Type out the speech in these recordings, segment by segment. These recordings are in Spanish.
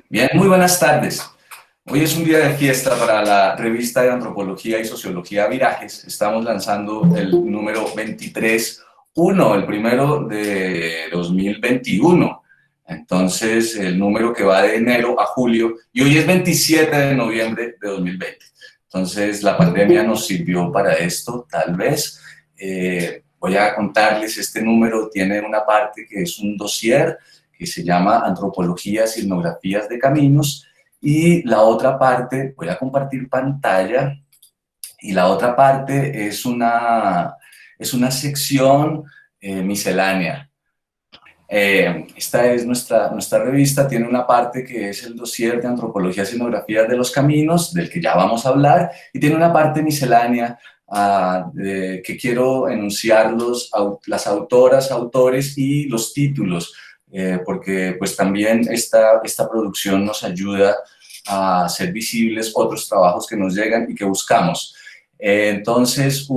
Bien, muy buenas tardes. Hoy es un día de fiesta para la revista de Antropología y Sociología Virajes. Estamos lanzando el número 23.1, el primero de 2021. Entonces, el número que va de enero a julio, y hoy es 27 de noviembre de 2020. Entonces, la pandemia nos sirvió para esto, tal vez. Voy a contarles, este número tiene una parte que es un dossier, que se llama Antropologías y Etnografías de Caminos, y la otra parte, voy a compartir pantalla, y la otra parte es una sección miscelánea. Esta es nuestra revista, tiene una parte que es el dossier de Antropologías y Etnografías de los Caminos, del que ya vamos a hablar, y tiene una parte miscelánea que quiero enunciar las autoras, autores y los títulos, porque pues también esta producción nos ayuda a hacer visibles otros trabajos que nos llegan y que buscamos. Entonces,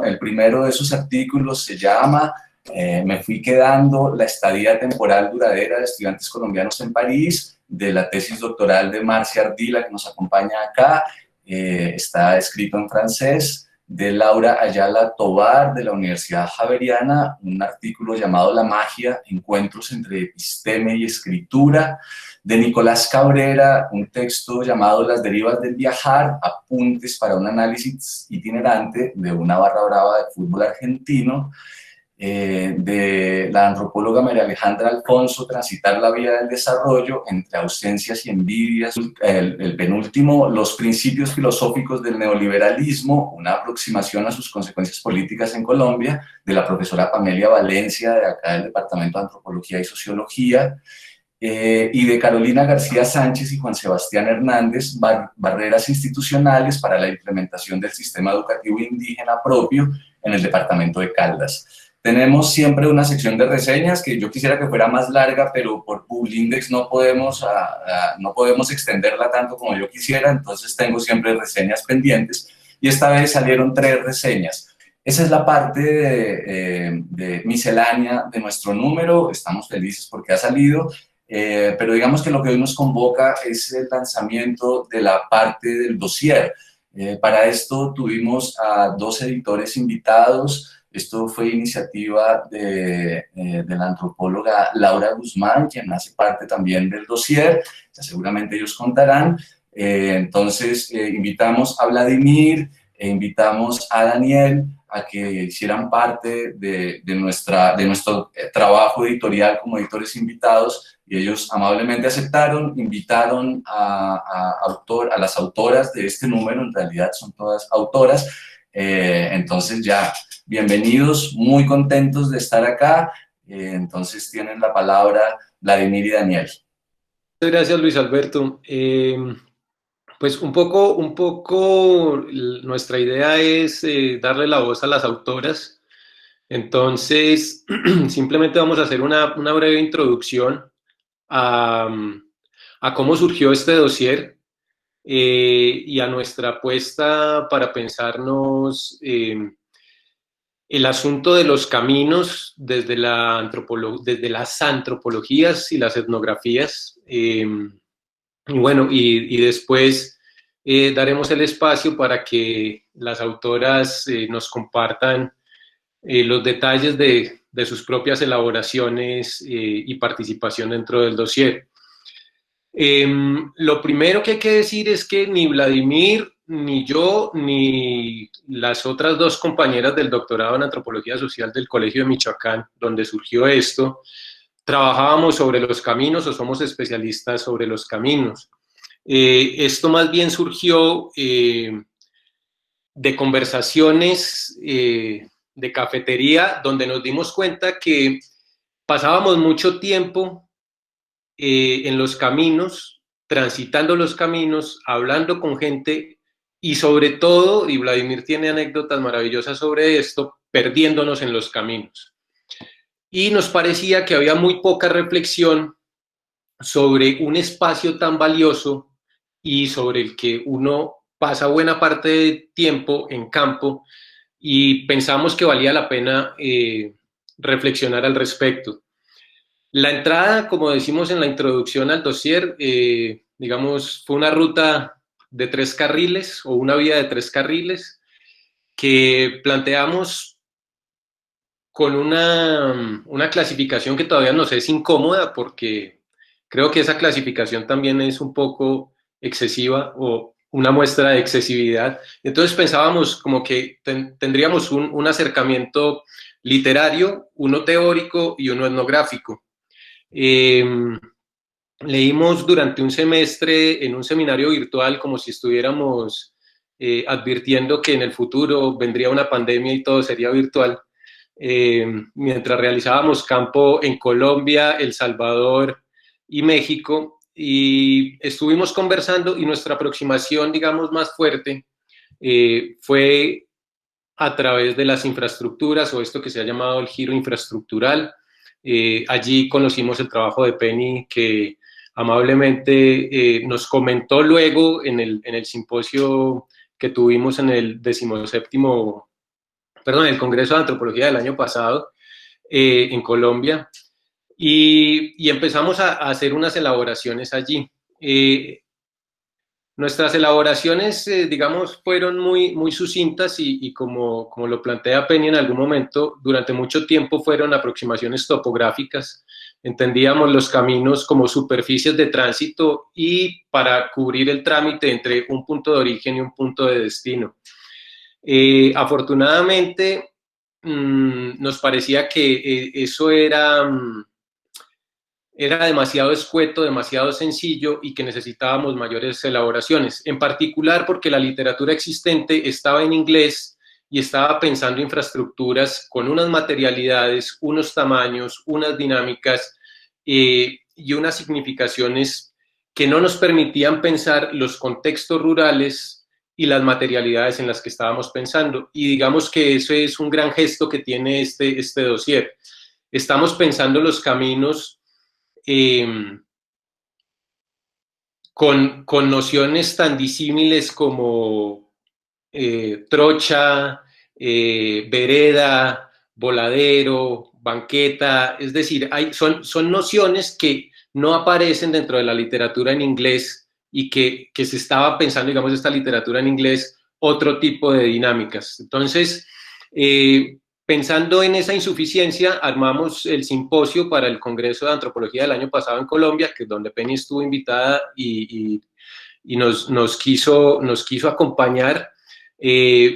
el primero de esos artículos se llama Me fui quedando, la estadía temporal duradera de estudiantes colombianos en París, de la tesis doctoral de Marcia Ardila, que nos acompaña acá. Está escrito en francés, de Laura Ayala Tovar, de la Universidad Javeriana, un artículo llamado La magia, encuentros entre episteme y escritura, de Nicolás Cabrera, un texto llamado Las derivas del viajar, apuntes para un análisis itinerante de una barra brava de fútbol argentino, de la antropóloga María Alejandra Alfonso, Transitar la vía del desarrollo entre ausencias y envidias. El penúltimo, Los principios filosóficos del neoliberalismo, una aproximación a sus consecuencias políticas en Colombia, de la profesora Pamelia Valencia, de acá del Departamento de Antropología y Sociología, y de Carolina García Sánchez y Juan Sebastián Hernández, Barreras institucionales para la implementación del sistema educativo indígena propio en el departamento de Caldas. Tenemos siempre una sección de reseñas que yo quisiera que fuera más larga, pero por Publindex no podemos extenderla tanto como yo quisiera, entonces tengo siempre reseñas pendientes, y esta vez salieron 3 reseñas. Esa es la parte de miscelánea de nuestro número. Estamos felices porque ha salido, pero digamos que lo que hoy nos convoca es el lanzamiento de la parte del dossier. Para esto tuvimos a 2 editores invitados. Esto fue iniciativa de la antropóloga Laura Guzmán, quien hace parte también del dossier, ya seguramente ellos contarán. Entonces, invitamos a Vladimir e invitamos a Daniel a que hicieran parte de nuestro trabajo editorial como editores invitados, y ellos amablemente aceptaron. Invitaron a las autoras de este número, en realidad son todas autoras. Entonces ya, bienvenidos, muy contentos de estar acá. Entonces tienen la palabra Vladimir y Daniel. Muchas gracias, Luis Alberto. Pues un poco nuestra idea es darle la voz a las autoras. Entonces, simplemente vamos a hacer una breve introducción a, a cómo surgió este dossier y a nuestra apuesta para pensarnos el asunto de los caminos desde las antropologías y las etnografías. Y bueno, y después daremos el espacio para que las autoras nos compartan los detalles de sus propias elaboraciones y participación dentro del dossier. Lo primero que hay que decir es que ni Vladimir, ni yo, ni las otras 2 compañeras del doctorado en Antropología Social del Colegio de Michoacán, donde surgió esto, trabajábamos sobre los caminos o somos especialistas sobre los caminos. Esto más bien surgió de conversaciones de cafetería, donde nos dimos cuenta que pasábamos mucho tiempo en los caminos, transitando los caminos, hablando con gente y sobre todo, y Vladimir tiene anécdotas maravillosas sobre esto, perdiéndonos en los caminos. Y nos parecía que había muy poca reflexión sobre un espacio tan valioso y sobre el que uno pasa buena parte del tiempo en campo, y pensamos que valía la pena reflexionar al respecto. La entrada, como decimos en la introducción al dossier, digamos, fue una ruta de 3 carriles o una vía de 3 carriles que planteamos con una clasificación que todavía nos es incómoda porque creo que esa clasificación también es un poco excesiva o una muestra de excesividad. Entonces pensábamos como que tendríamos un acercamiento literario, uno teórico y uno etnográfico. Eh, Leímos durante un semestre en un seminario virtual como si estuviéramos advirtiendo que en el futuro vendría una pandemia y todo sería virtual. Mientras realizábamos campo en Colombia, El Salvador y México, y estuvimos conversando y nuestra aproximación, digamos, más fuerte fue a través de las infraestructuras o esto que se ha llamado el giro infraestructural. Allí conocimos el trabajo de Penny que amablemente nos comentó luego en el simposio que tuvimos en el 17º, perdón, el Congreso de Antropología del año pasado en Colombia, y empezamos a hacer unas elaboraciones allí. Nuestras elaboraciones, digamos, fueron muy sucintas y como lo plantea Penny en algún momento, durante mucho tiempo fueron aproximaciones topográficas. Entendíamos los caminos como superficies de tránsito y para cubrir el trámite entre un punto de origen y un punto de destino. Afortunadamente, nos parecía que eso era demasiado escueto, demasiado sencillo y que necesitábamos mayores elaboraciones, en particular porque la literatura existente estaba en inglés y estaba pensando infraestructuras con unas materialidades, unos tamaños, unas dinámicas y unas significaciones que no nos permitían pensar los contextos rurales y las materialidades en las que estábamos pensando. Y digamos que eso es un gran gesto que tiene este dossier. Estamos pensando los caminos eh, con nociones tan disímiles como trocha, vereda, voladero, banqueta, es decir, son nociones que no aparecen dentro de la literatura en inglés y que se estaba pensando, digamos, esta literatura en inglés, otro tipo de dinámicas. Entonces, pensando en esa insuficiencia, armamos el simposio para el Congreso de Antropología del año pasado en Colombia, que es donde Penny estuvo invitada y nos quiso acompañar.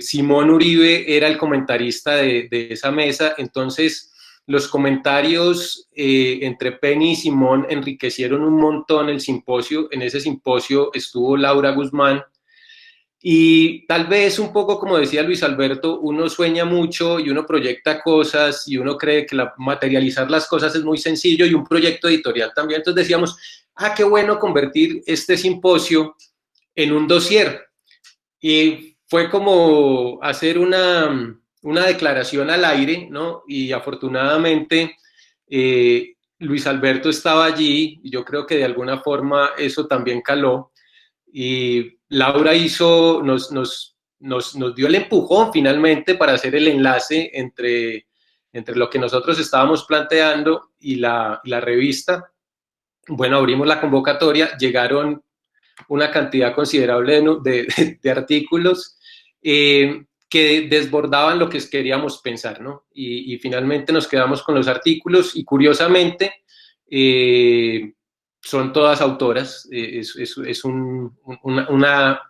Simón Uribe era el comentarista de esa mesa, entonces los comentarios entre Penny y Simón enriquecieron un montón el simposio. En ese simposio estuvo Laura Guzmán, y tal vez un poco como decía Luis Alberto, uno sueña mucho y uno proyecta cosas y uno cree que materializar las cosas es muy sencillo, y un proyecto editorial también. Entonces decíamos, qué bueno convertir este simposio en un dossier. Y fue como hacer una declaración al aire, ¿no? Y afortunadamente Luis Alberto estaba allí y yo creo que de alguna forma eso también caló. Y Laura nos dio el empujón finalmente para hacer el enlace entre lo que nosotros estábamos planteando y la revista. Bueno, abrimos la convocatoria, llegaron una cantidad considerable de artículos que desbordaban lo que queríamos pensar, ¿no? Y finalmente nos quedamos con los artículos y curiosamente son todas autoras. Es una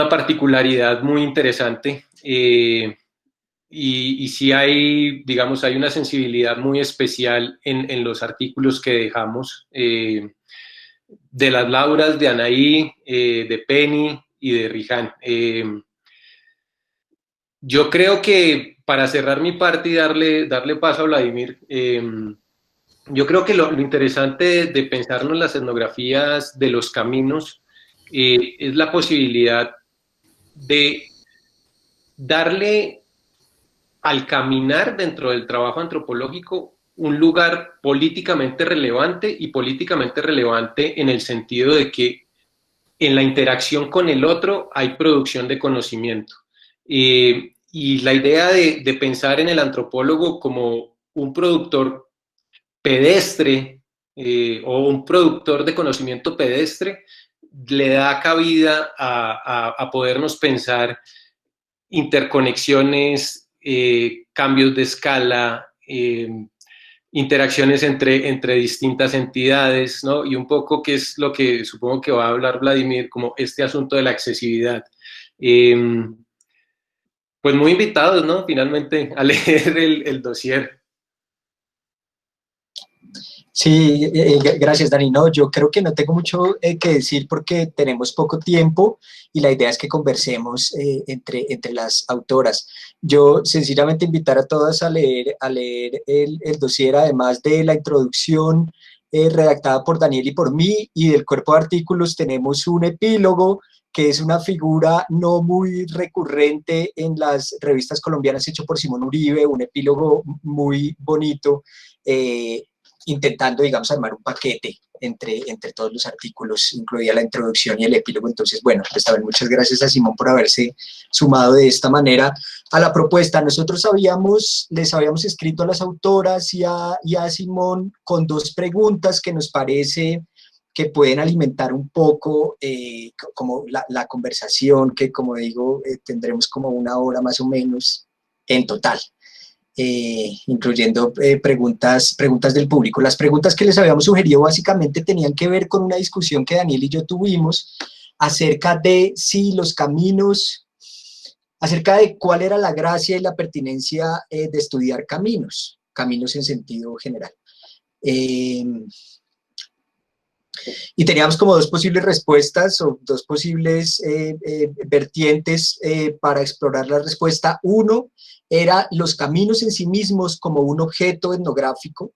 particularidad muy interesante. Y sí hay, digamos, hay una sensibilidad muy especial en los artículos que dejamos. De las Lauras, de Anaí, de Penny y de Rijan. Yo creo que para cerrar mi parte y darle paso a Vladimir, yo creo que lo interesante de pensarnos las etnografías de los caminos es la posibilidad de darle al caminar dentro del trabajo antropológico un lugar políticamente relevante, y políticamente relevante en el sentido de que en la interacción con el otro hay producción de conocimiento. Y la idea de pensar en el antropólogo como un productor o un productor de conocimiento pedestre le da cabida a podernos pensar interconexiones, cambios de escala, interacciones entre distintas entidades, ¿no? Y un poco que es lo que supongo que va a hablar Vladimir, como este asunto de la accesibilidad. Pues muy invitados, ¿no? Finalmente a leer el dossier. Sí, gracias Dani. No, yo creo que no tengo mucho que decir porque tenemos poco tiempo y la idea es que conversemos entre las autoras. Yo sencillamente invitar a todas a leer el dossier, además de la introducción redactada por Daniel y por mí, y del cuerpo de artículos tenemos un epílogo que es una figura no muy recurrente en las revistas colombianas, hecho por Simón Uribe, un epílogo muy bonito, intentando, digamos, armar un paquete entre todos los artículos, incluida la introducción y el epílogo. Entonces, bueno, pues también muchas gracias a Simón por haberse sumado de esta manera a la propuesta. Nosotros les habíamos escrito a las autoras y a Simón con 2 preguntas que nos parece que pueden alimentar un poco como la conversación, que como digo, tendremos como 1 hora más o menos en total. Incluyendo preguntas del público. Las preguntas que les habíamos sugerido básicamente tenían que ver con una discusión que Daniel y yo tuvimos acerca de si los caminos, acerca de cuál era la gracia y la pertinencia de estudiar caminos en sentido general. Y teníamos como 2 posibles respuestas o 2 posibles vertientes para explorar la respuesta. Uno era los caminos en sí mismos como un objeto etnográfico,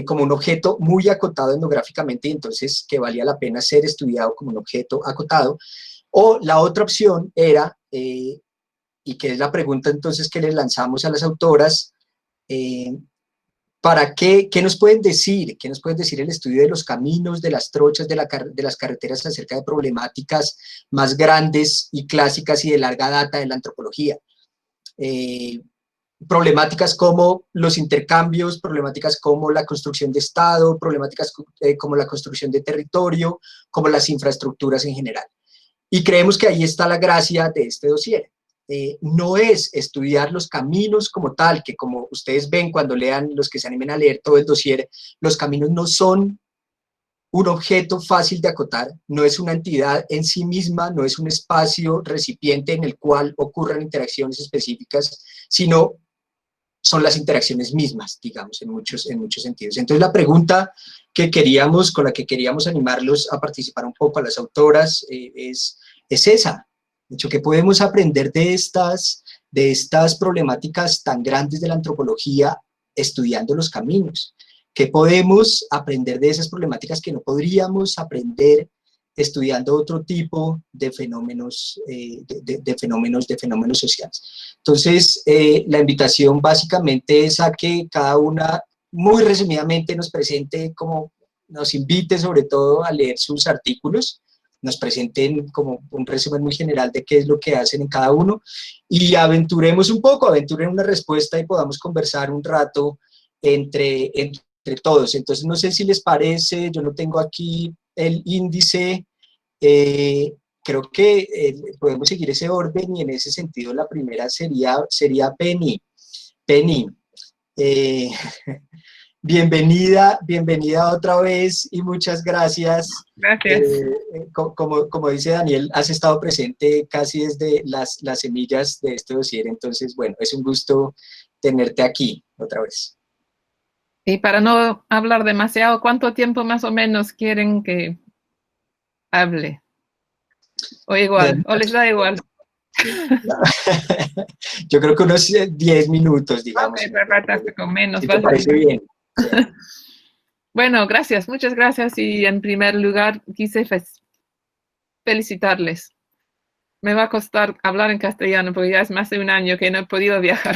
como un objeto muy acotado etnográficamente y entonces que valía la pena ser estudiado como un objeto acotado. O la otra opción era, y que es la pregunta entonces que les lanzamos a las autoras, ¿para qué nos pueden decir? ¿Qué nos pueden decir el estudio de los caminos, de las trochas, de las carreteras acerca de problemáticas más grandes y clásicas y de larga data de la antropología? Problemáticas como los intercambios, problemáticas como la construcción de Estado, problemáticas como la construcción de territorio, como las infraestructuras en general. Y creemos que ahí está la gracia de este dossier. No es estudiar los caminos como tal, que como ustedes ven cuando lean, los que se animen a leer todo el dossier, los caminos no son un objeto fácil de acotar, no es una entidad en sí misma, no es un espacio recipiente en el cual ocurran interacciones específicas, sino son las interacciones mismas, digamos, en muchos sentidos. Entonces la pregunta con la que queríamos animarlos a participar un poco a las autoras es esa. De hecho, ¿qué podemos aprender de estas problemáticas tan grandes de la antropología estudiando los caminos? ¿Qué podemos aprender de esas problemáticas que no podríamos aprender estudiando otro tipo de fenómenos, de fenómenos sociales? Entonces, la invitación básicamente es a que cada una, muy resumidamente, nos presente, como nos invite sobre todo a leer sus artículos, nos presenten como un resumen muy general de qué es lo que hacen en cada uno, y aventuremos un poco, aventuren una respuesta y podamos conversar un rato entre todos. Entonces, no sé si les parece, yo no tengo aquí el índice, creo que podemos seguir ese orden y en ese sentido la primera sería Penny. Penny, bienvenida otra vez y muchas gracias. Gracias. Como dice Daniel, has estado presente casi desde las semillas de este dossier, entonces bueno, es un gusto tenerte aquí otra vez. Y para no hablar demasiado, ¿cuánto tiempo más o menos quieren que hable? O igual, o les da igual. Yo creo que unos 10 minutos, digamos. Ok, perfecto, con menos. Si te parece bien. Bueno, gracias, muchas gracias. Y en primer lugar, quise felicitarles. Me va a costar hablar en castellano porque ya es más de un año que no he podido viajar.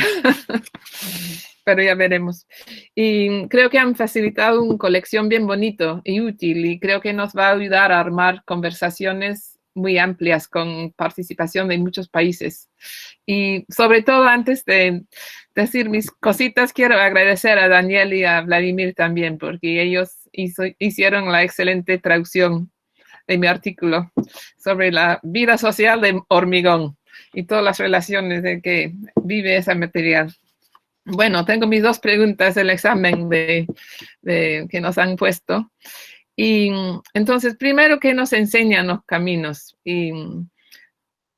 Pero ya veremos. Y creo que han facilitado una colección bien bonito y útil y creo que nos va a ayudar a armar conversaciones muy amplias con participación de muchos países. Y sobre todo, antes de decir mis cositas, quiero agradecer a Daniel y a Vladimir también, porque ellos hicieron la excelente traducción de mi artículo sobre la vida social de hormigón y todas las relaciones de que vive ese material. Bueno, tengo mis dos preguntas del examen que nos han puesto. Y entonces, primero, ¿qué nos enseñan los caminos? Y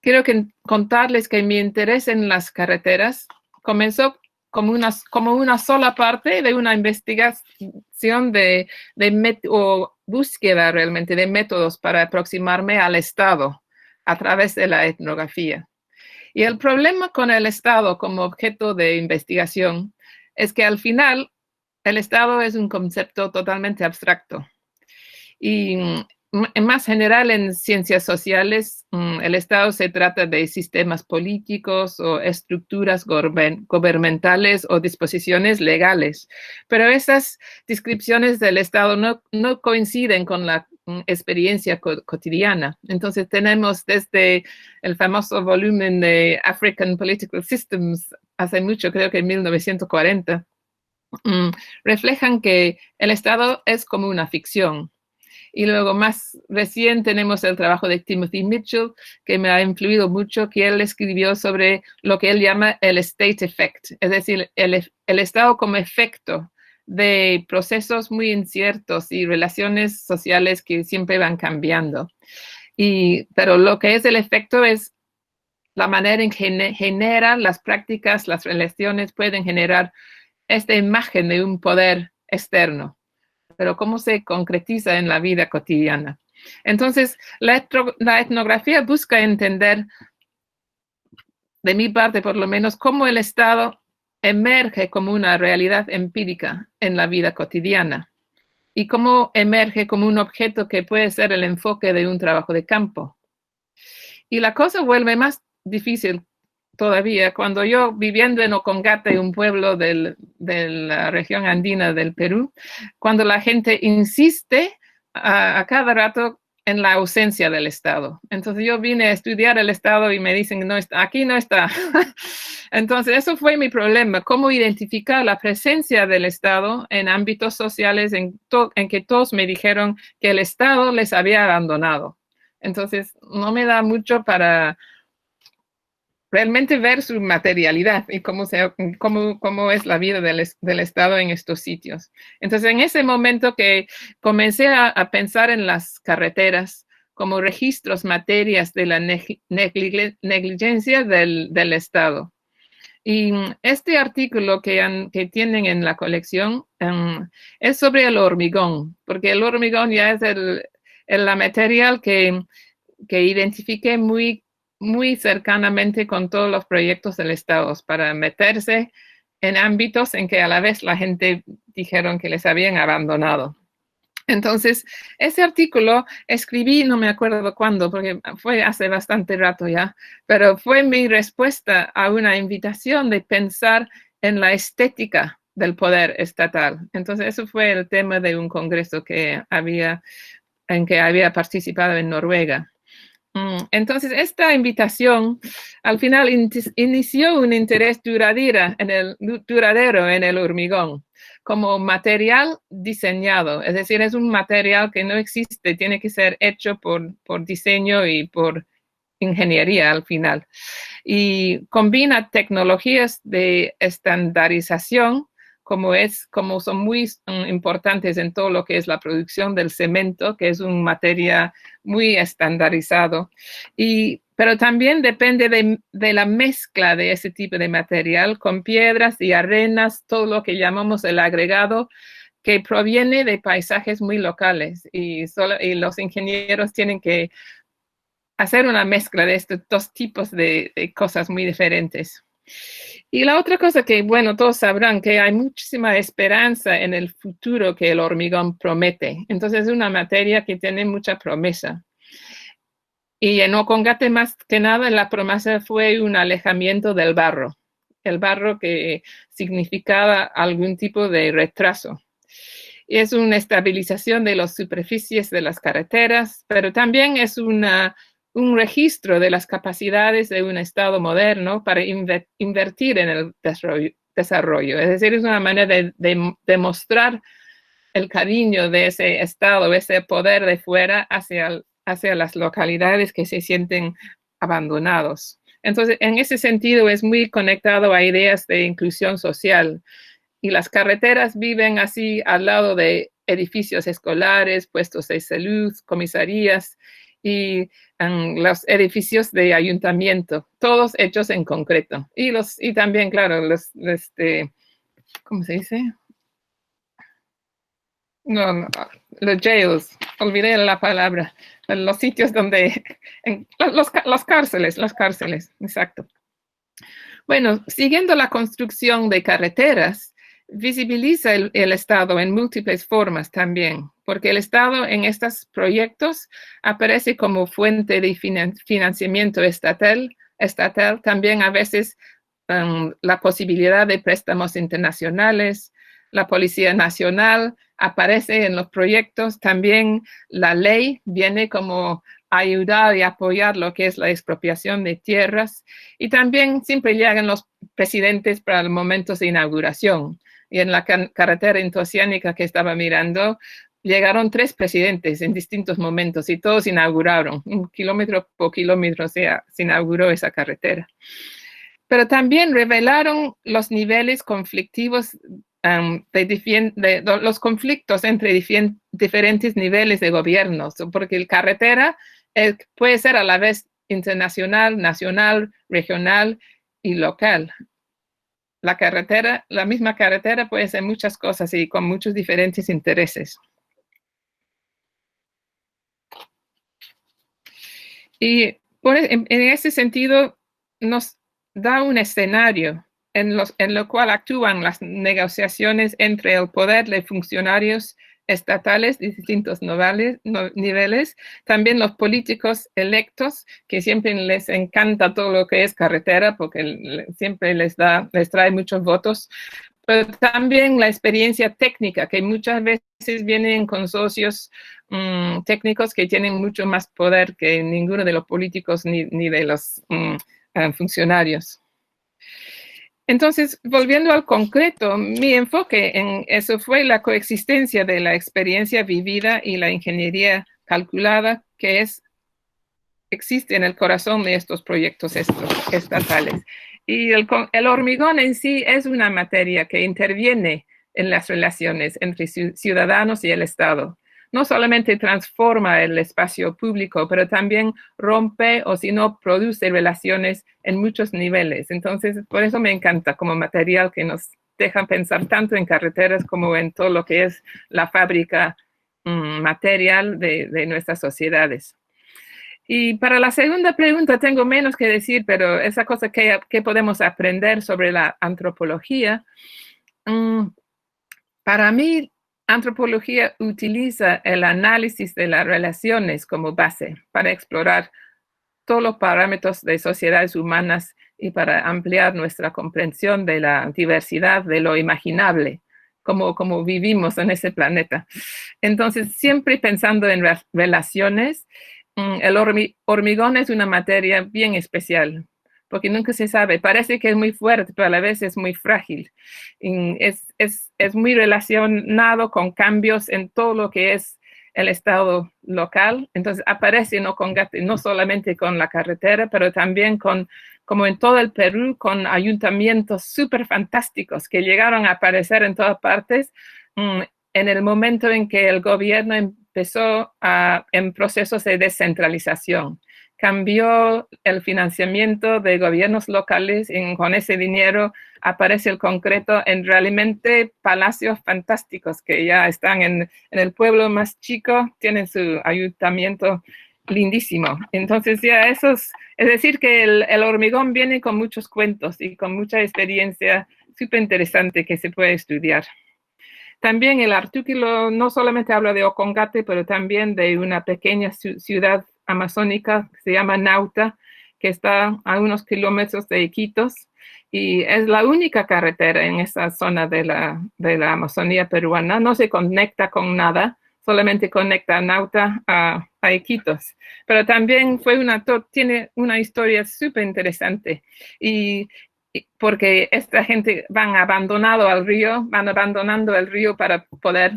quiero contarles que mi interés en las carreteras comenzó como una sola parte de una investigación o búsqueda realmente de métodos para aproximarme al Estado a través de la etnografía. Y el problema con el Estado como objeto de investigación es que al final el Estado es un concepto totalmente abstracto. Y más general en ciencias sociales, el Estado se trata de sistemas políticos o estructuras gubernamentales o disposiciones legales. Pero esas descripciones del Estado no coinciden con la experiencia cotidiana. Entonces tenemos desde el famoso volumen de African Political Systems, hace mucho, creo que en 1940, reflejan que el Estado es como una ficción. Y luego más recién tenemos el trabajo de Timothy Mitchell, que me ha influido mucho, que él escribió sobre lo que él llama el state effect, es decir, el Estado como efecto de procesos muy inciertos y relaciones sociales que siempre van cambiando. Pero lo que es el efecto es la manera en que genera las prácticas, las relaciones pueden generar esta imagen de un poder externo, pero cómo se concretiza en la vida cotidiana. Entonces, la etnografía busca entender, de mi parte por lo menos, cómo el Estado emerge como una realidad empírica en la vida cotidiana y cómo emerge como un objeto que puede ser el enfoque de un trabajo de campo. Y la cosa vuelve más difícil todavía cuando yo, viviendo en Ocongate, un pueblo de la región andina del Perú, cuando la gente insiste a cada rato en la ausencia del Estado. Entonces yo vine a estudiar el Estado y me dicen, no está, aquí no está. Entonces eso fue mi problema, cómo identificar la presencia del Estado en ámbitos sociales en que todos me dijeron que el Estado les había abandonado. Entonces no me da mucho para realmente ver su materialidad y cómo es la vida del Estado en estos sitios. Entonces, en ese momento que comencé a pensar en las carreteras como registros, materias de la negligencia del Estado. Y este artículo que tienen en la colección es sobre el hormigón, porque el hormigón ya es el material que identifiqué muy cercanamente con todos los proyectos del Estado para meterse en ámbitos en que a la vez la gente dijeron que les habían abandonado. Entonces, ese artículo escribí, no me acuerdo cuándo, porque fue hace bastante rato ya, pero fue mi respuesta a una invitación de pensar en la estética del poder estatal. Entonces, eso fue el tema de un congreso en que había participado en Noruega. Entonces, esta invitación al final inició un interés duradero en el hormigón como material diseñado, es decir, es un material que no existe, tiene que ser hecho por diseño y por ingeniería al final. Y combina tecnologías de estandarización, como son muy importantes en todo lo que es la producción del cemento, que es una materia muy estandarizado, pero también depende de la mezcla de ese tipo de material con piedras y arenas, todo lo que llamamos el agregado, que proviene de paisajes muy locales, y los ingenieros tienen que hacer una mezcla de estos dos tipos de cosas muy diferentes. Y la otra cosa que, bueno, todos sabrán que hay muchísima esperanza en el futuro que el hormigón promete. Entonces es una materia que tiene mucha promesa. Y en Ocongate, más que nada, la promesa fue un alejamiento del barro. El barro que significaba algún tipo de retraso. Es una estabilización de las superficies de las carreteras, pero también es una un registro de las capacidades de un Estado moderno para invertir en el desarrollo. Es decir, es una manera de mostrar el cariño de ese Estado, ese poder de fuera hacia las localidades que se sienten abandonados. Entonces, en ese sentido, es muy conectado a ideas de inclusión social. Y las carreteras viven así al lado de edificios escolares, puestos de salud, comisarías y los edificios de ayuntamiento, todos hechos en concreto. Y también, claro, ¿cómo se dice? No, los jails, olvidé la palabra, los sitios donde, las cárceles, exacto. Bueno, siguiendo la construcción de carreteras, visibiliza el Estado en múltiples formas también, porque el Estado en estos proyectos aparece como fuente de financiamiento estatal, también a veces la posibilidad de préstamos internacionales, la Policía Nacional aparece en los proyectos, también la ley viene como ayudar y apoyar lo que es la expropiación de tierras, y también siempre llegan los presidentes para los momentos de inauguración. Y en la carretera interoceánica que estaba mirando, llegaron 3 presidentes en distintos momentos y todos inauguraron, un kilómetro por kilómetro se inauguró esa carretera. Pero también revelaron los niveles conflictivos los conflictos entre diferentes niveles de gobiernos, porque el carretera puede ser a la vez internacional, nacional, regional y local. La misma carretera puede ser muchas cosas y con muchos diferentes intereses. Y en ese sentido nos da un escenario en lo cual actúan las negociaciones entre el poder de funcionarios estatales de distintos niveles, también los políticos electos, que siempre les encanta todo lo que es carretera, porque siempre les trae muchos votos, pero también la experiencia técnica, que muchas veces vienen con socios técnicos que tienen mucho más poder que ninguno de los políticos ni de los funcionarios. Entonces, volviendo al concreto, mi enfoque en eso fue la coexistencia de la experiencia vivida y la ingeniería calculada que existe en el corazón de estos proyectos estatales. Y el hormigón en sí es una materia que interviene en las relaciones entre ciudadanos y el Estado. No solamente transforma el espacio público, pero también rompe o si no produce relaciones en muchos niveles. Entonces, por eso me encanta como material que nos deja pensar tanto en carreteras como en todo lo que es la fábrica material de nuestras sociedades. Y para la segunda pregunta tengo menos que decir, pero esa cosa que podemos aprender sobre la antropología, para mí, antropología utiliza el análisis de las relaciones como base para explorar todos los parámetros de sociedades humanas y para ampliar nuestra comprensión de la diversidad de lo imaginable, como vivimos en ese planeta. Entonces, siempre pensando en relaciones, el hormigón es una materia bien especial, porque nunca se sabe. Parece que es muy fuerte, pero a la vez es muy frágil. Es muy relacionado con cambios en todo lo que es el estado local. Entonces aparece no solamente con la carretera, pero también como en todo el Perú, con ayuntamientos súper fantásticos que llegaron a aparecer en todas partes en el momento en que el gobierno empezó en procesos de descentralización. Cambió el financiamiento de gobiernos locales y con ese dinero aparece el concreto en realmente palacios fantásticos que ya están en el pueblo más chico, tienen su ayuntamiento lindísimo. Entonces ya es decir que el hormigón viene con muchos cuentos y con mucha experiencia súper interesante que se puede estudiar. También el artículo no solamente habla de Ocongate, pero también de una pequeña ciudad amazónica que se llama Nauta, que está a unos kilómetros de Iquitos y es la única carretera en esa zona de la Amazonía peruana. No se conecta con nada, solamente conecta a Nauta a Iquitos. Pero también tiene una historia súper interesante. Y porque esta gente van abandonando el río para poder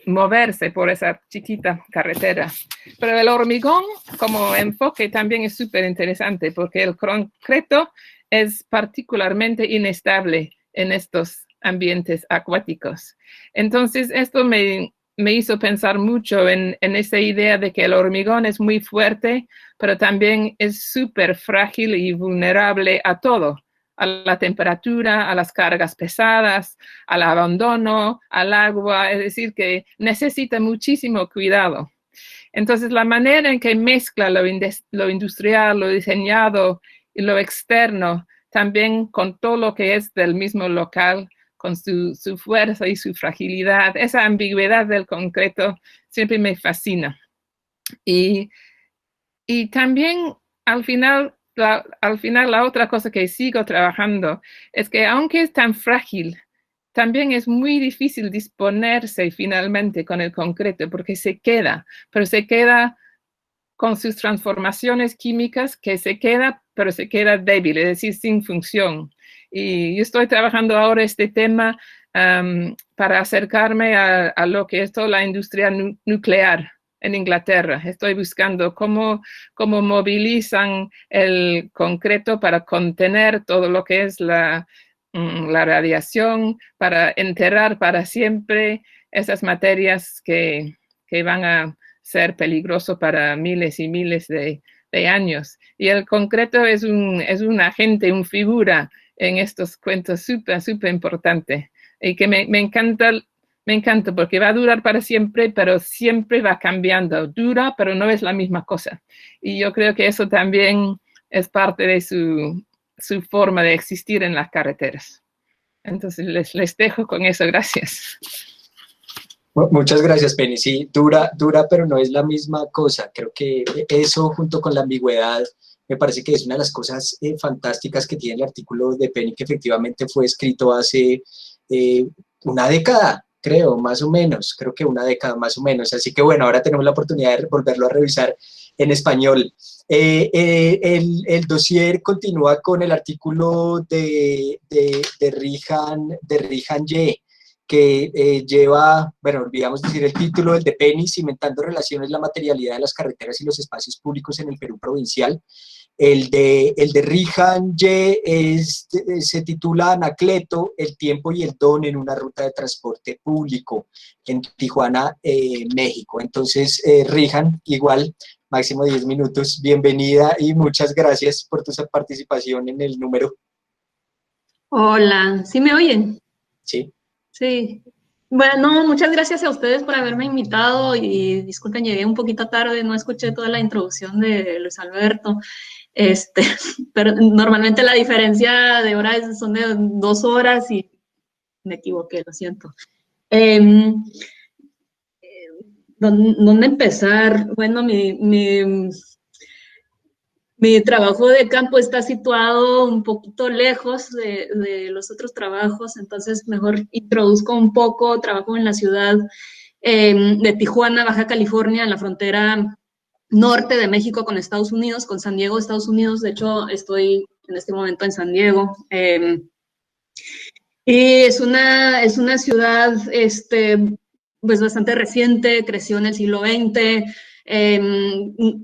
moverse por esa chiquita carretera. Pero el hormigón como enfoque también es súper interesante porque el concreto es particularmente inestable en estos ambientes acuáticos. Entonces, esto me hizo pensar mucho en esa idea de que el hormigón es muy fuerte, pero también es súper frágil y vulnerable a todo, a la temperatura, a las cargas pesadas, al abandono, al agua, es decir, que necesita muchísimo cuidado. Entonces, la manera en que mezcla lo industrial, lo diseñado y lo externo, también con todo lo que es del mismo local, con su fuerza y su fragilidad, esa ambigüedad del concreto siempre me fascina. Y también al final la otra cosa que sigo trabajando es que aunque es tan frágil, también es muy difícil disponerse finalmente con el concreto porque se queda con sus transformaciones químicas, pero se queda débil, es decir, sin función. Y yo estoy trabajando ahora este tema para acercarme a lo que es toda la industria nuclear en Inglaterra. Estoy buscando cómo movilizan el concreto para contener todo lo que es la radiación, para enterrar para siempre esas materias que van a ser peligroso para miles y miles de años. Y el concreto es un agente, una figura en estos cuentos súper, súper importante. Y que me encanta porque va a durar para siempre, pero siempre va cambiando. Dura, pero no es la misma cosa. Y yo creo que eso también es parte de su forma de existir en las carreteras. Entonces les dejo con eso. Gracias. Muchas gracias, Penny. Sí, dura, pero no es la misma cosa. Creo que eso, junto con la ambigüedad, me parece que es una de las cosas fantásticas que tiene el artículo de Penny, que efectivamente fue escrito hace una década, creo, más o menos. Creo que una década más o menos. Así que bueno, ahora tenemos la oportunidad de volverlo a revisar en español. El dossier continúa con el artículo de Rihan Ye, que lleva, bueno, olvidamos decir el título, el de Penny, cimentando relaciones, la materialidad de las carreteras y los espacios públicos en el Perú provincial. El de Rihan Ye se titula Anacleto, el tiempo y el don en una ruta de transporte público en Tijuana, México. Entonces, Rihan, igual, máximo 10 minutos, bienvenida y muchas gracias por tu participación en el número. Hola, ¿sí me oyen? Sí. Sí. Bueno, muchas gracias a ustedes por haberme invitado y disculpen, llegué un poquito tarde, no escuché toda la introducción de Luis Alberto, pero normalmente la diferencia de horas son de 2 horas y me equivoqué, lo siento. ¿Dónde empezar? Bueno, mi trabajo de campo está situado un poquito lejos de los otros trabajos, entonces mejor introduzco un poco. Trabajo en la ciudad de Tijuana, Baja California, en la frontera norte de México con Estados Unidos, con San Diego, Estados Unidos. De hecho, estoy en este momento en San Diego. Y es una ciudad pues bastante reciente, creció en el siglo XX.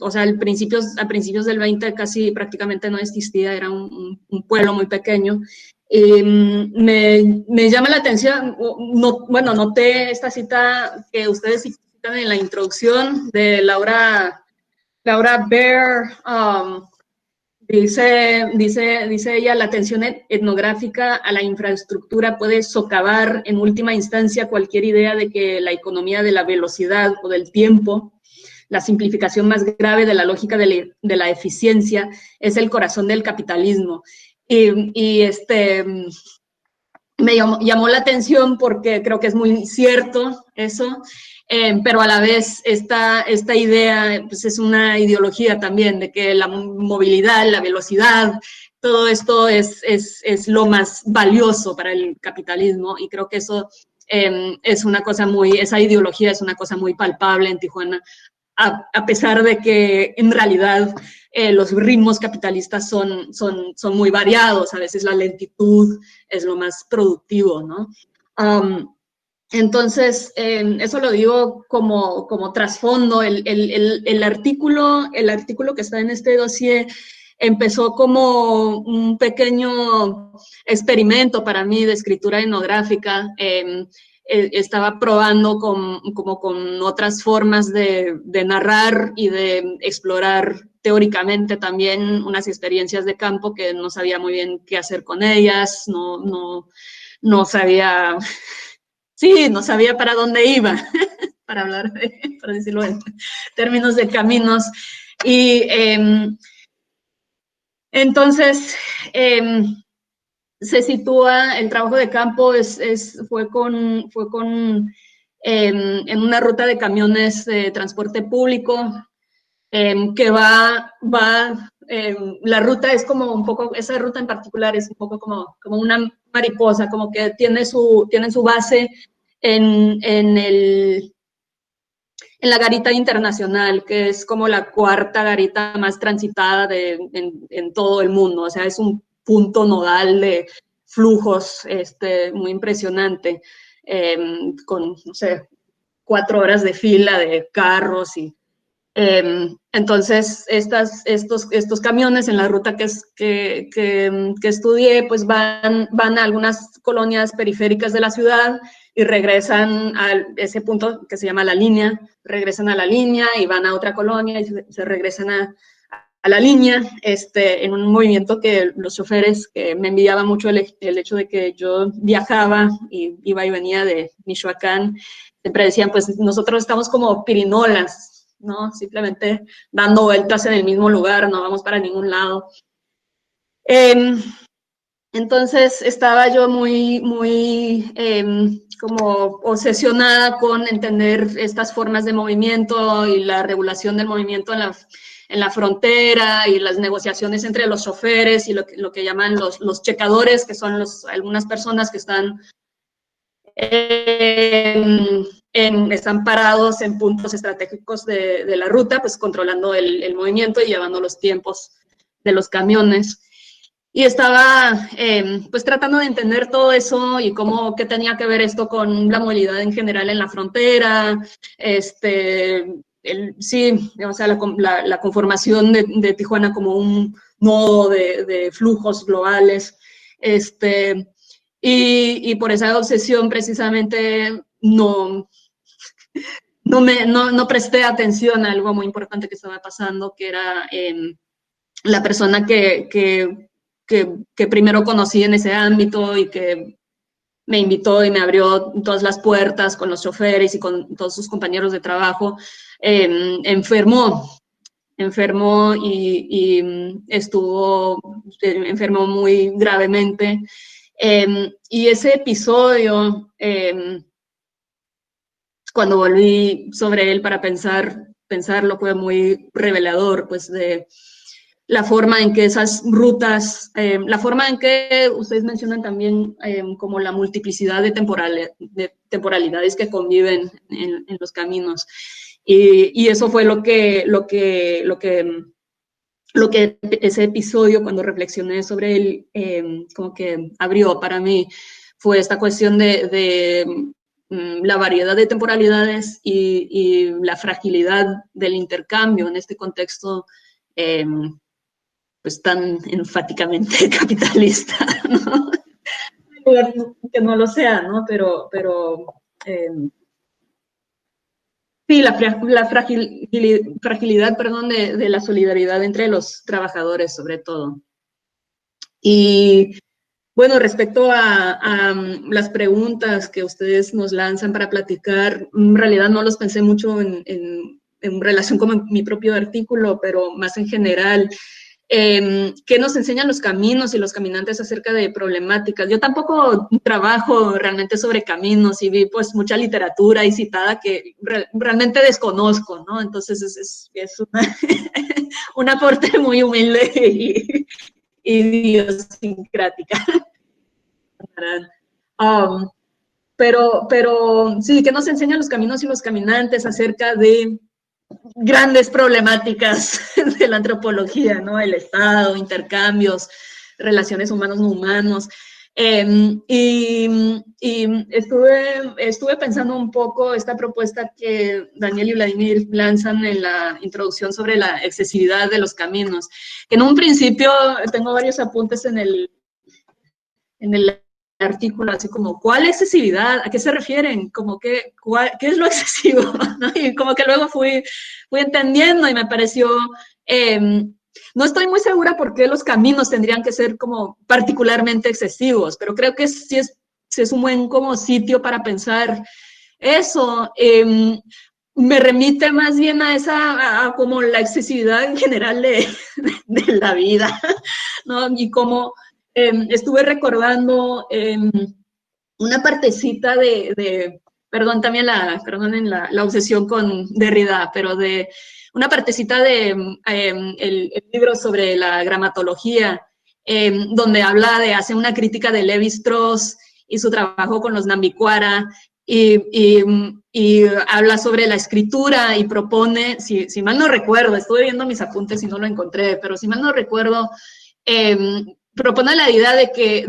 O sea, a principios del 20 casi prácticamente no existía, era un pueblo muy pequeño. Me llama la atención, bueno, noté esta cita que ustedes citan en la introducción de Laura Baer. Dice ella, la atención etnográfica a la infraestructura puede socavar en última instancia cualquier idea de que la economía de la velocidad o del tiempo, la simplificación más grave de la lógica de la eficiencia, es el corazón del capitalismo. Me llamó la atención porque creo que es muy cierto eso, pero a la vez esta idea pues es una ideología también de que la movilidad, la velocidad, todo esto es lo más valioso para el capitalismo, y creo que eso es una cosa muy, esa ideología es una cosa muy palpable en Tijuana, a pesar de que en realidad los ritmos capitalistas son muy variados, a veces la lentitud es lo más productivo, ¿no? Entonces, eso lo digo como trasfondo. El artículo que está en este dossier empezó como un pequeño experimento para mí de escritura etnográfica. Estaba probando como con otras formas de narrar y de explorar teóricamente también unas experiencias de campo que no sabía muy bien qué hacer con ellas, no sabía, sí, no sabía para dónde iba, para hablar, para decirlo en términos de caminos. Y entonces, se sitúa, el trabajo de campo fue en una ruta de camiones de transporte público, que la ruta es como un poco, esa ruta en particular es un poco como una mariposa, como que tiene su base en la garita internacional, que es como la cuarta garita más transitada en todo el mundo. O sea, es un punto nodal de flujos muy impresionante, con, no sé, 4 horas de fila de carros y entonces estos camiones en la ruta que estudié pues van a algunas colonias periféricas de la ciudad y regresan a ese punto que se llama la línea, regresan a la línea y van a otra colonia y se regresan a la línea, en un movimiento que los choferes, que me envidiaba mucho el hecho de que yo viajaba y iba y venía de Michoacán, siempre decían, pues nosotros estamos como pirinolas, ¿no? Simplemente dando vueltas en el mismo lugar, no vamos para ningún lado. Entonces estaba yo muy como obsesionada con entender estas formas de movimiento y la regulación del movimiento en la frontera y las negociaciones entre los choferes y lo que llaman los checadores, que son algunas personas que están están parados en puntos estratégicos de la ruta, pues controlando el movimiento y llevando los tiempos de los camiones. Y estaba pues tratando de entender todo eso y qué tenía que ver esto con la movilidad en general en la frontera, sí, o sea, la conformación de Tijuana como un nodo de flujos globales, y por esa obsesión precisamente no presté atención a algo muy importante que estaba pasando, que era la persona que primero conocí en ese ámbito y que me invitó y me abrió todas las puertas con los choferes y con todos sus compañeros de trabajo, enfermó y enfermó muy gravemente. Y ese episodio, cuando volví sobre él para pensarlo, fue muy revelador, pues, de la forma en que esas rutas, la forma en que ustedes mencionan también como la multiplicidad de temporalidades que conviven en los caminos. Y eso fue lo que ese episodio, cuando reflexioné sobre él, como que abrió para mí, fue esta cuestión de la variedad de temporalidades y la fragilidad del intercambio en este contexto pues tan enfáticamente capitalista, ¿no? Que no lo sea, ¿no? Pero sí, la fragilidad, perdón, de la solidaridad entre los trabajadores, sobre todo. Y bueno, respecto a las preguntas que ustedes nos lanzan para platicar, en realidad no los pensé mucho en relación con mi propio artículo, pero más en general. ¿Qué nos enseñan los caminos y los caminantes acerca de problemáticas? Yo tampoco trabajo realmente sobre caminos y vi pues mucha literatura y citada que realmente desconozco, ¿no? Entonces es un aporte muy humilde y idiosincrática. pero sí, que nos enseñan los caminos y los caminantes acerca de grandes problemáticas de la antropología, ¿no? El Estado, intercambios, relaciones humanos no humanos. Y estuve pensando un poco esta propuesta que Daniel y Vladimir lanzan en la introducción sobre la accesibilidad de los caminos. Que en un principio tengo varios apuntes en el artículo, así como, ¿cuál accesibilidad? ¿A qué se refieren? Como que, ¿qué es lo excesivo? ¿No? Y como que luego fui entendiendo y me pareció, no estoy muy segura por qué los caminos tendrían que ser como particularmente excesivos, pero creo que sí es un buen como sitio para pensar eso. Me remite más bien a como la accesibilidad en general de la vida, ¿no? Y como estuve recordando una partecita perdonen la obsesión con Derrida, pero de una partecita de el libro sobre la gramatología, donde hace una crítica de Levi-Strauss y su trabajo con los Nambiquara, y habla sobre la escritura y propone, si mal no recuerdo, estuve viendo mis apuntes y no lo encontré, pero si mal no recuerdo, propone la idea de que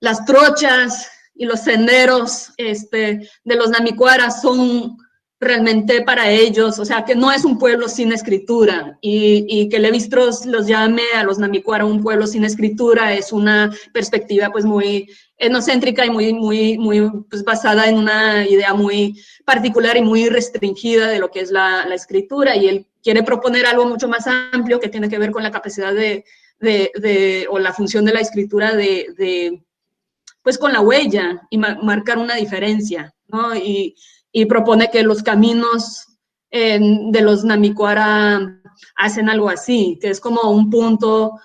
las trochas y los senderos de los Namicuaras son realmente para ellos, o sea, que no es un pueblo sin escritura, y que Levi-Strauss los llame a los Namicuara un pueblo sin escritura es una perspectiva pues muy etnocéntrica y muy pues, basada en una idea muy particular y muy restringida de lo que es la escritura, y él quiere proponer algo mucho más amplio que tiene que ver con la capacidad o la función de la escritura pues con la huella y marcar una diferencia, ¿no? Y propone que los caminos de los Namicuara hacen algo así, que es como un punto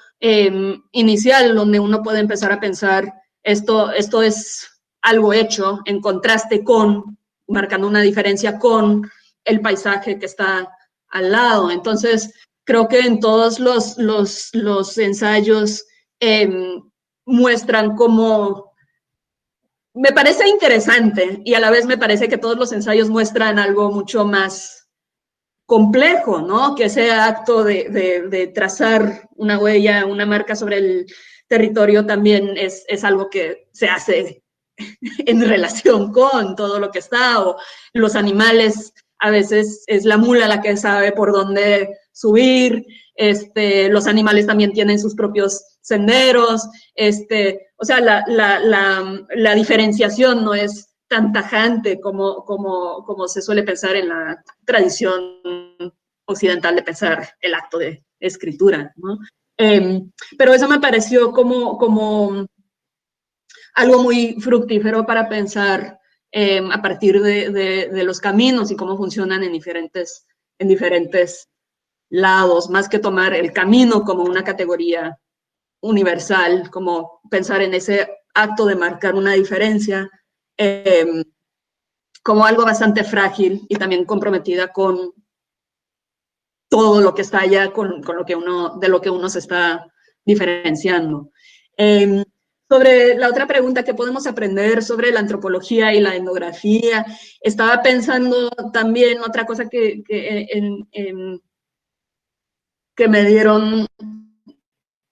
inicial donde uno puede empezar a pensar esto es algo hecho en contraste con, marcando una diferencia con el paisaje que está al lado. Entonces, creo que en todos los ensayos muestran cómo me parece interesante y a la vez me parece que todos los ensayos muestran algo mucho más complejo, ¿no? Que ese acto de trazar una huella, una marca sobre el territorio también es algo que se hace en relación con todo lo que está, o los animales, a veces es la mula la que sabe por dónde subir, los animales también tienen sus propios senderos, o sea, la diferenciación no es tan tajante como se suele pensar en la tradición occidental de pensar el acto de escritura, ¿no? Pero eso me pareció como algo muy fructífero para pensar a partir de los caminos y cómo funcionan en diferentes lados, más que tomar el camino como una categoría universal, como pensar en ese acto de marcar una diferencia como algo bastante frágil y también comprometida con todo lo que está allá, de lo que uno se está diferenciando. Sobre la otra pregunta, ¿qué podemos aprender sobre la antropología y la etnografía? Estaba pensando también otra cosa que me dieron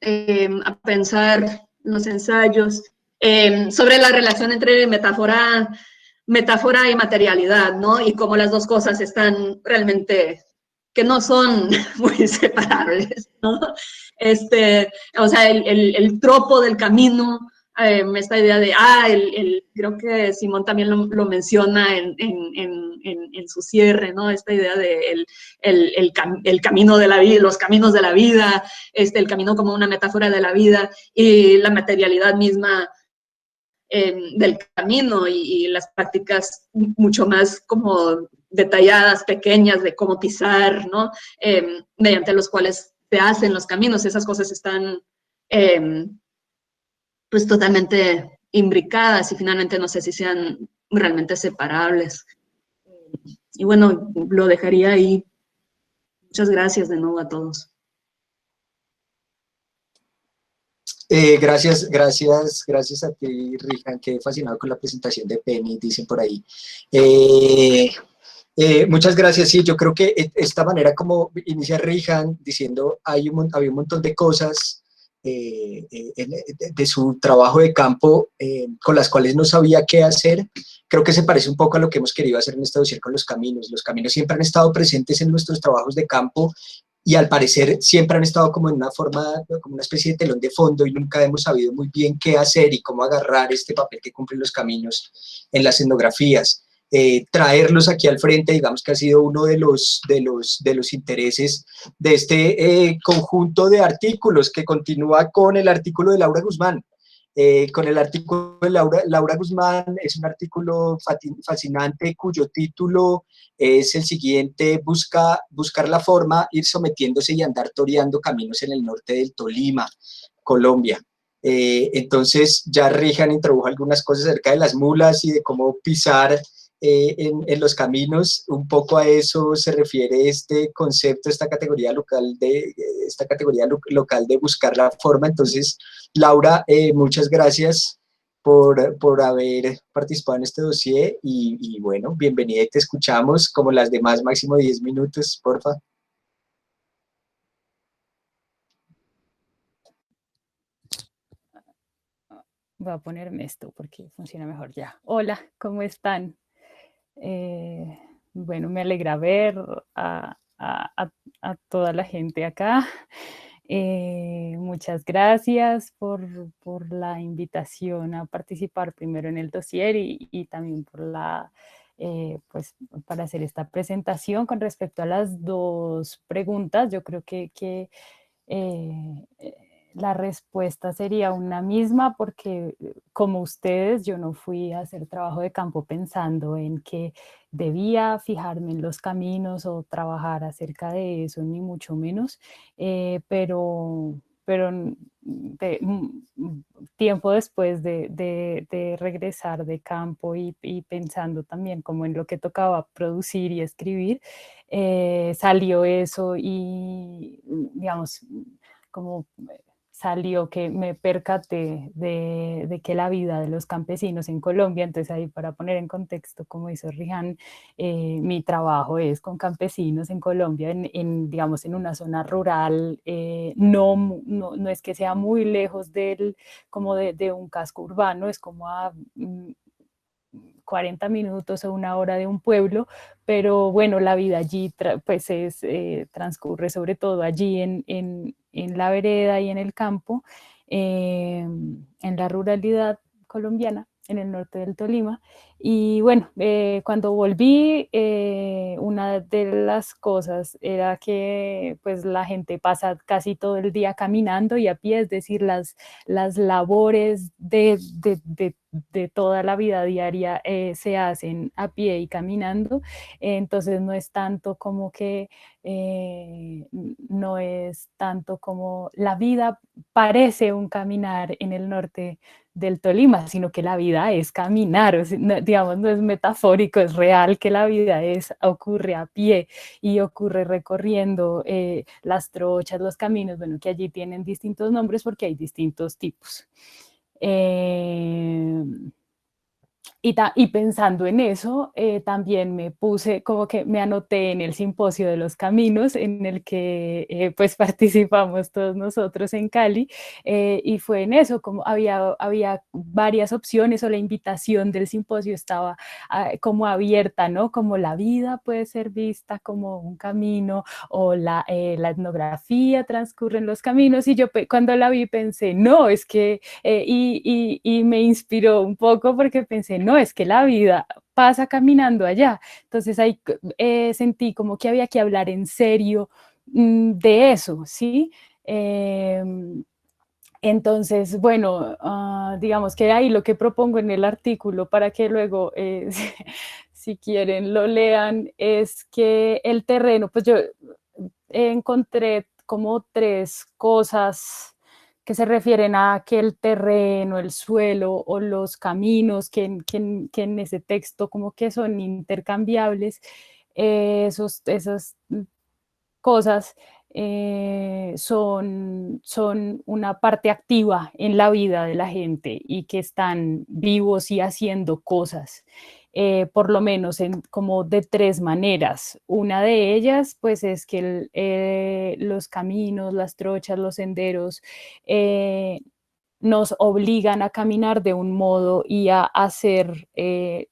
a pensar en los ensayos, sobre la relación entre metáfora y materialidad, ¿no? Y cómo las dos cosas están realmente, que no son muy separables, ¿no? O sea, el tropo del camino, esta idea de, creo que Simón también lo menciona en su cierre, ¿no? Esta idea de el camino de la vida, los caminos de la vida, el camino como una metáfora de la vida y la materialidad misma del camino y las prácticas mucho más como detalladas, pequeñas, de cómo pisar, ¿no? Mediante los cuales se hacen los caminos. Esas cosas están pues totalmente imbricadas y finalmente no sé si sean realmente separables. Y bueno, lo dejaría ahí. Muchas gracias de nuevo a todos. Gracias a ti, Rijan, quedé fascinado con la presentación de Penny, dicen por ahí. Muchas gracias, sí, yo creo que esta manera como inicia Rijan diciendo había un montón de cosas de su trabajo de campo con las cuales no sabía qué hacer, creo que se parece un poco a lo que hemos querido hacer en este dossier con los caminos. Los caminos siempre han estado presentes en nuestros trabajos de campo y al parecer siempre han estado como en una forma, como una especie de telón de fondo y nunca hemos sabido muy bien qué hacer y cómo agarrar este papel que cumplen los caminos en las etnografías. Traerlos aquí al frente, digamos que ha sido uno de los intereses de este conjunto de artículos que continúa con el artículo de Laura Guzmán. Con el artículo de Laura Guzmán, es un artículo fascinante cuyo título es el siguiente: buscar la forma, ir sometiéndose y andar toreando caminos en el norte del Tolima, Colombia. Entonces ya Rijan introdujo algunas cosas acerca de las mulas y de cómo pisar en los caminos. Un poco a eso se refiere este concepto, esta categoría local de buscar la forma. Entonces, Laura, muchas gracias por haber participado en este dossier y bueno, bienvenida y te escuchamos. Como las demás, máximo 10 minutos, porfa. Voy a ponerme esto porque funciona mejor ya. Hola, ¿cómo están? Bueno, me alegra ver a toda la gente acá. Muchas gracias por la invitación a participar primero en el dossier y también por pues, para hacer esta presentación. Con respecto a las dos preguntas, yo creo que la respuesta sería una misma porque como ustedes, yo no fui a hacer trabajo de campo pensando en que debía fijarme en los caminos o trabajar acerca de eso, ni mucho menos, pero tiempo después de regresar de campo y pensando también como en lo que tocaba producir y escribir, salió eso y digamos, como salió que me percaté de que la vida de los campesinos en Colombia, entonces ahí para poner en contexto, como hizo Rijan, mi trabajo es con campesinos en Colombia, digamos, en una zona rural, no es que sea muy lejos como de un casco urbano, es como a 40 minutos o una hora de un pueblo, pero bueno, la vida allí pues transcurre sobre todo allí en la vereda y en el campo, en la ruralidad colombiana, en el norte del Tolima. Y bueno, cuando volví, una de las cosas era que pues la gente pasa casi todo el día caminando y a pie, es decir, las labores de toda la vida diaria se hacen a pie y caminando. Entonces no es tanto como que no es tanto como la vida parece un caminar en el norte del Tolima, sino que la vida es caminar, o sea, no, digamos, no es metafórico, es real que la vida ocurre a pie y ocurre recorriendo las trochas, los caminos, bueno, que allí tienen distintos nombres porque hay distintos tipos. Y pensando en eso, también me puse, como que me anoté en el simposio de los caminos en el que pues participamos todos nosotros en Cali, y fue en eso, como había varias opciones o la invitación del simposio estaba como abierta, ¿no? Como la vida puede ser vista como un camino o la etnografía transcurre en los caminos, y yo cuando la vi pensé, no, es que, y me inspiró un poco porque pensé, no, es que la vida pasa caminando allá. Entonces ahí sentí como que había que hablar en serio de eso, ¿sí? Entonces, bueno, digamos que ahí lo que propongo en el artículo para que luego, si quieren, lo lean, es que el terreno, pues yo encontré como tres cosas que se refieren a que el terreno, el suelo o los caminos que en ese texto como que son intercambiables, esas cosas son una parte activa en la vida de la gente y que están vivos y haciendo cosas. Por lo menos como de 3 maneras. Una de ellas, pues, es que los caminos, las trochas, los senderos nos obligan a caminar de un modo y a hacer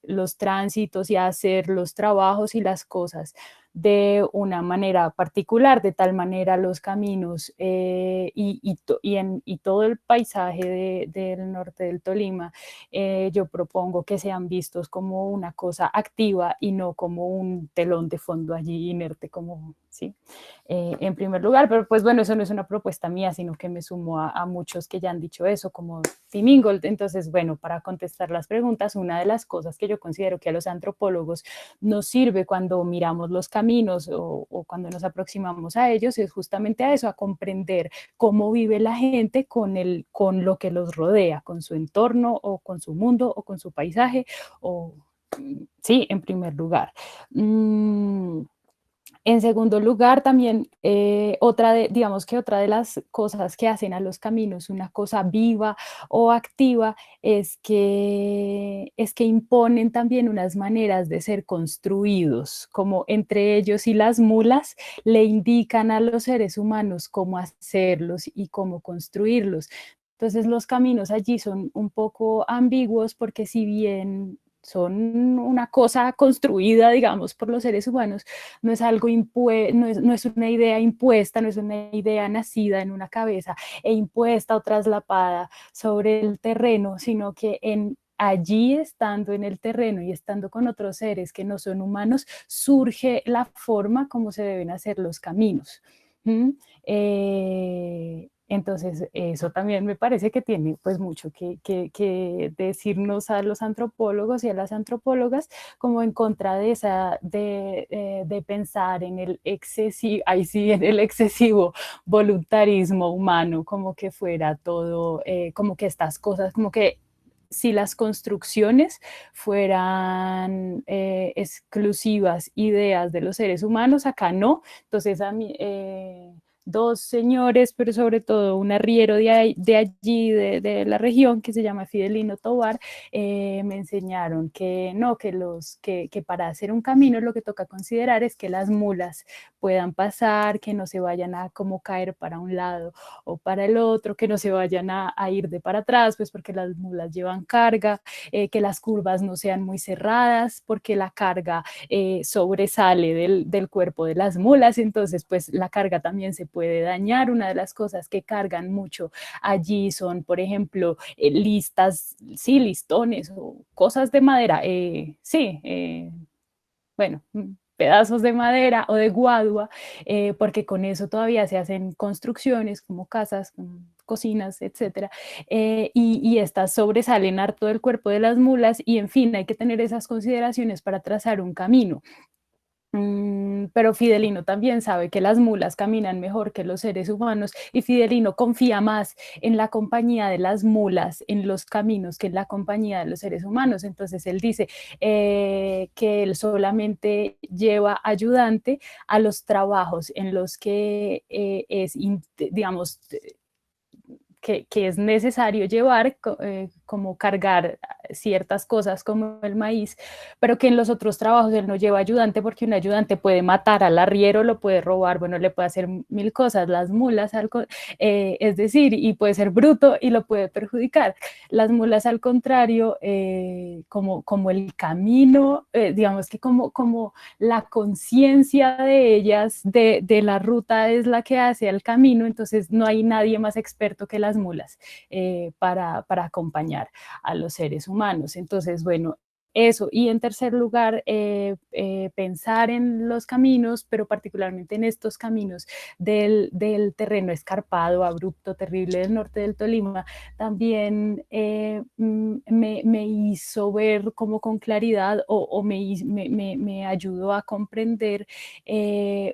los tránsitos y a hacer los trabajos y las cosas de una manera particular, de tal manera los caminos y todo el paisaje del norte del Tolima, yo propongo que sean vistos como una cosa activa y no como un telón de fondo allí inerte, como, ¿sí? En primer lugar, pero pues bueno, eso no es una propuesta mía, sino que me sumo a muchos que ya han dicho eso, como Tim Ingold. Entonces, bueno, para contestar las preguntas, una de las cosas que yo considero que a los antropólogos nos sirve cuando miramos los caminos o cuando nos aproximamos a ellos es justamente a eso, a comprender cómo vive la gente con lo que los rodea, con su entorno o con su mundo o con su paisaje, o sí, en primer lugar. En segundo lugar, también digamos que otra de las cosas que hacen a los caminos una cosa viva o activa es que imponen también unas maneras de ser construidos, como entre ellos y las mulas le indican a los seres humanos cómo hacerlos y cómo construirlos. Entonces los caminos allí son un poco ambiguos porque si bien son una cosa construida, digamos, por los seres humanos, no es algo no es una idea impuesta, no es una idea nacida en una cabeza e impuesta o traslapada sobre el terreno, sino que allí estando en el terreno y estando con otros seres que no son humanos, surge la forma como se deben hacer los caminos. Entonces, eso también me parece que tiene pues mucho que decirnos a los antropólogos y a las antropólogas como en contra de de pensar en el excesivo, ahí sí, en el excesivo voluntarismo humano, como que fuera todo, como que estas cosas, como que si las construcciones fueran exclusivas ideas de los seres humanos, acá no. Entonces, a mí, 2 señores, pero sobre todo un arriero de allí, de la región, que se llama Fidelino Tovar, me enseñaron que no, que para hacer un camino lo que toca considerar es que las mulas puedan pasar, que no se vayan a como caer para un lado o para el otro, que no se vayan a ir de para atrás, pues porque las mulas llevan carga, que las curvas no sean muy cerradas, porque la carga sobresale del cuerpo de las mulas, entonces pues la carga también se puede dañar. Una de las cosas que cargan mucho allí son, por ejemplo, listones o cosas de madera, bueno, pedazos de madera o de guadua, porque con eso todavía se hacen construcciones como casas, cocinas, etcétera, y estas sobresalen harto del cuerpo de las mulas y en fin, hay que tener esas consideraciones para trazar un camino. Pero Fidelino también sabe que las mulas caminan mejor que los seres humanos y Fidelino confía más en la compañía de las mulas en los caminos que en la compañía de los seres humanos. Entonces él dice que él solamente lleva ayudante a los trabajos en los que digamos, que es necesario llevar, como cargar ciertas cosas como el maíz, pero que en los otros trabajos él no lleva ayudante porque un ayudante puede matar al arriero, lo puede robar, bueno, le puede hacer 1000 cosas, las mulas, es decir, y puede ser bruto y lo puede perjudicar. Las mulas al contrario, como el camino, digamos que como la conciencia de ellas, de la ruta es la que hace el camino, entonces no hay nadie más experto que las mulas para acompañar a los seres humanos. Entonces, bueno, eso. Y en tercer lugar, pensar en los caminos, pero particularmente en estos caminos del terreno escarpado, abrupto, terrible del norte del Tolima, también me hizo ver como con claridad o me ayudó a comprender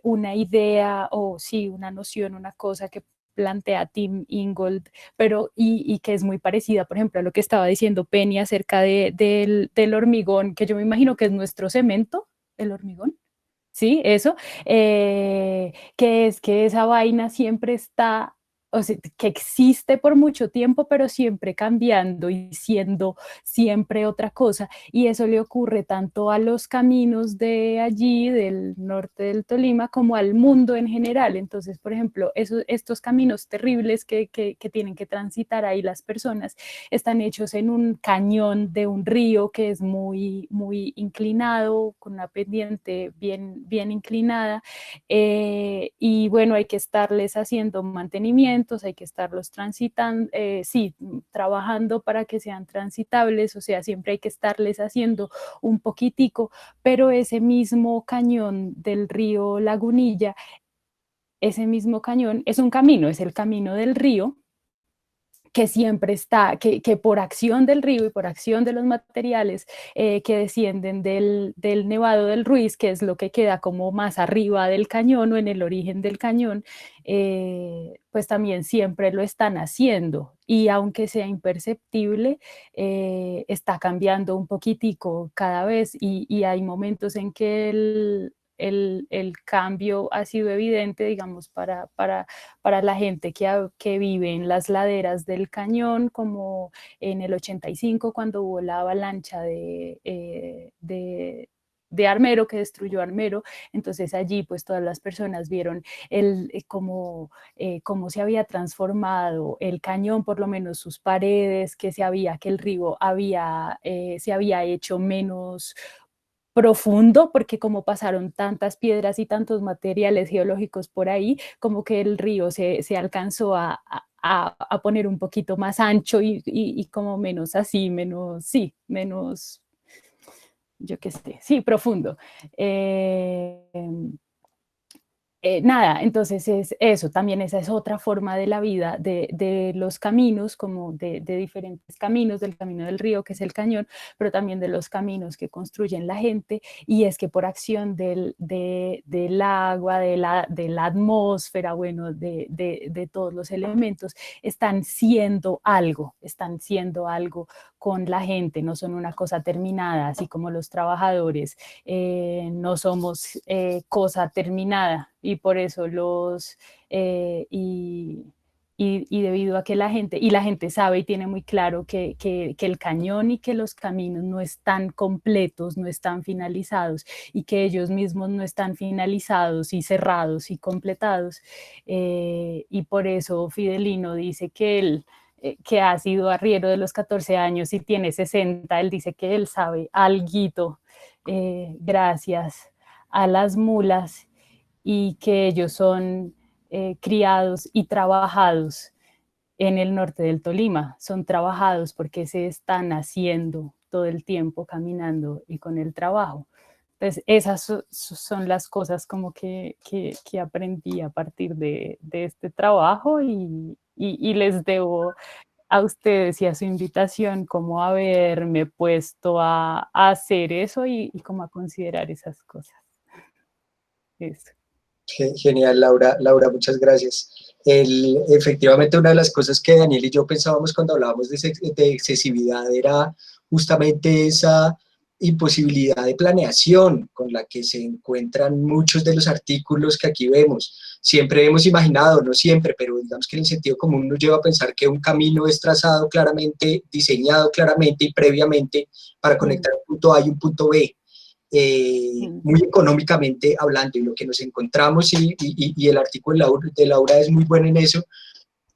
una idea o sí, una noción, una cosa que plantea Tim Ingold, pero y que es muy parecida, por ejemplo, a lo que estaba diciendo Penny acerca del hormigón, que yo me imagino que es nuestro cemento, el hormigón. ¿sí? Eso, que es que esa vaina siempre está, o sea, que existe por mucho tiempo, pero siempre cambiando y siendo siempre otra cosa. Y eso le ocurre tanto a los caminos de allí, del norte del Tolima, como al mundo en general. Entonces, por ejemplo, estos caminos terribles que tienen que transitar ahí las personas están hechos en un cañón de un río que es muy, muy inclinado, con una pendiente bien, bien inclinada. Y bueno, hay que estarles haciendo mantenimientos, hay que estarlos transitando, sí, trabajando para que sean transitables, o sea, siempre hay que estarles haciendo un poquitico, pero ese mismo cañón del río Lagunilla, ese mismo cañón es un camino, es el camino del río, que siempre está, que por acción del río y por acción de los materiales que descienden del Nevado del Ruiz, que es lo que queda como más arriba del cañón o en el origen del cañón, pues también siempre lo están haciendo. Y aunque sea imperceptible, está cambiando un poquitico cada vez y hay momentos en que el cambio ha sido evidente, digamos, para la gente que vive en las laderas del cañón, como en el 85 cuando hubo la avalancha de Armero, que destruyó Armero. Entonces allí pues todas las personas vieron cómo se había transformado el cañón, por lo menos sus paredes, que el río se había hecho menos profundo, porque como pasaron tantas piedras y tantos materiales geológicos por ahí, como que el río se alcanzó a poner un poquito más ancho y como menos así, menos, sí, menos, yo qué sé, sí, profundo. Nada, entonces es eso, también esa es otra forma de la vida, de los caminos, como de diferentes caminos, del camino del río, que es el cañón, pero también de los caminos que construyen la gente, y es que por acción del agua, de la atmósfera, bueno, de todos los elementos, están siendo algo con la gente, no son una cosa terminada, así como los trabajadores no somos cosa terminada, y por eso y debido a que la gente sabe y tiene muy claro que el cañón y que los caminos no están completos, no están finalizados, y que ellos mismos no están finalizados y cerrados y completados, y por eso Fidelino dice que él que ha sido arriero de los 14 años y tiene 60, él dice que él sabe alguito gracias a las mulas, y que ellos son criados y trabajados en el norte del Tolima, son trabajados porque se están haciendo todo el tiempo caminando y con el trabajo. Entonces, esas son las cosas como que aprendí a partir de este trabajo, y les debo a ustedes y a su invitación como haberme puesto a hacer eso y como a considerar esas cosas. Eso. Genial, Laura. Laura, muchas gracias. Efectivamente, una de las cosas que Daniel y yo pensábamos cuando hablábamos de excesividad era justamente esa imposibilidad de planeación con la que se encuentran muchos de los artículos que aquí vemos. Siempre hemos imaginado, no siempre, pero digamos que el sentido común nos lleva a pensar que un camino es trazado claramente, diseñado claramente y previamente para conectar un punto A y un punto B. Muy económicamente hablando, y lo que nos encontramos, y el artículo de Laura es muy bueno en eso,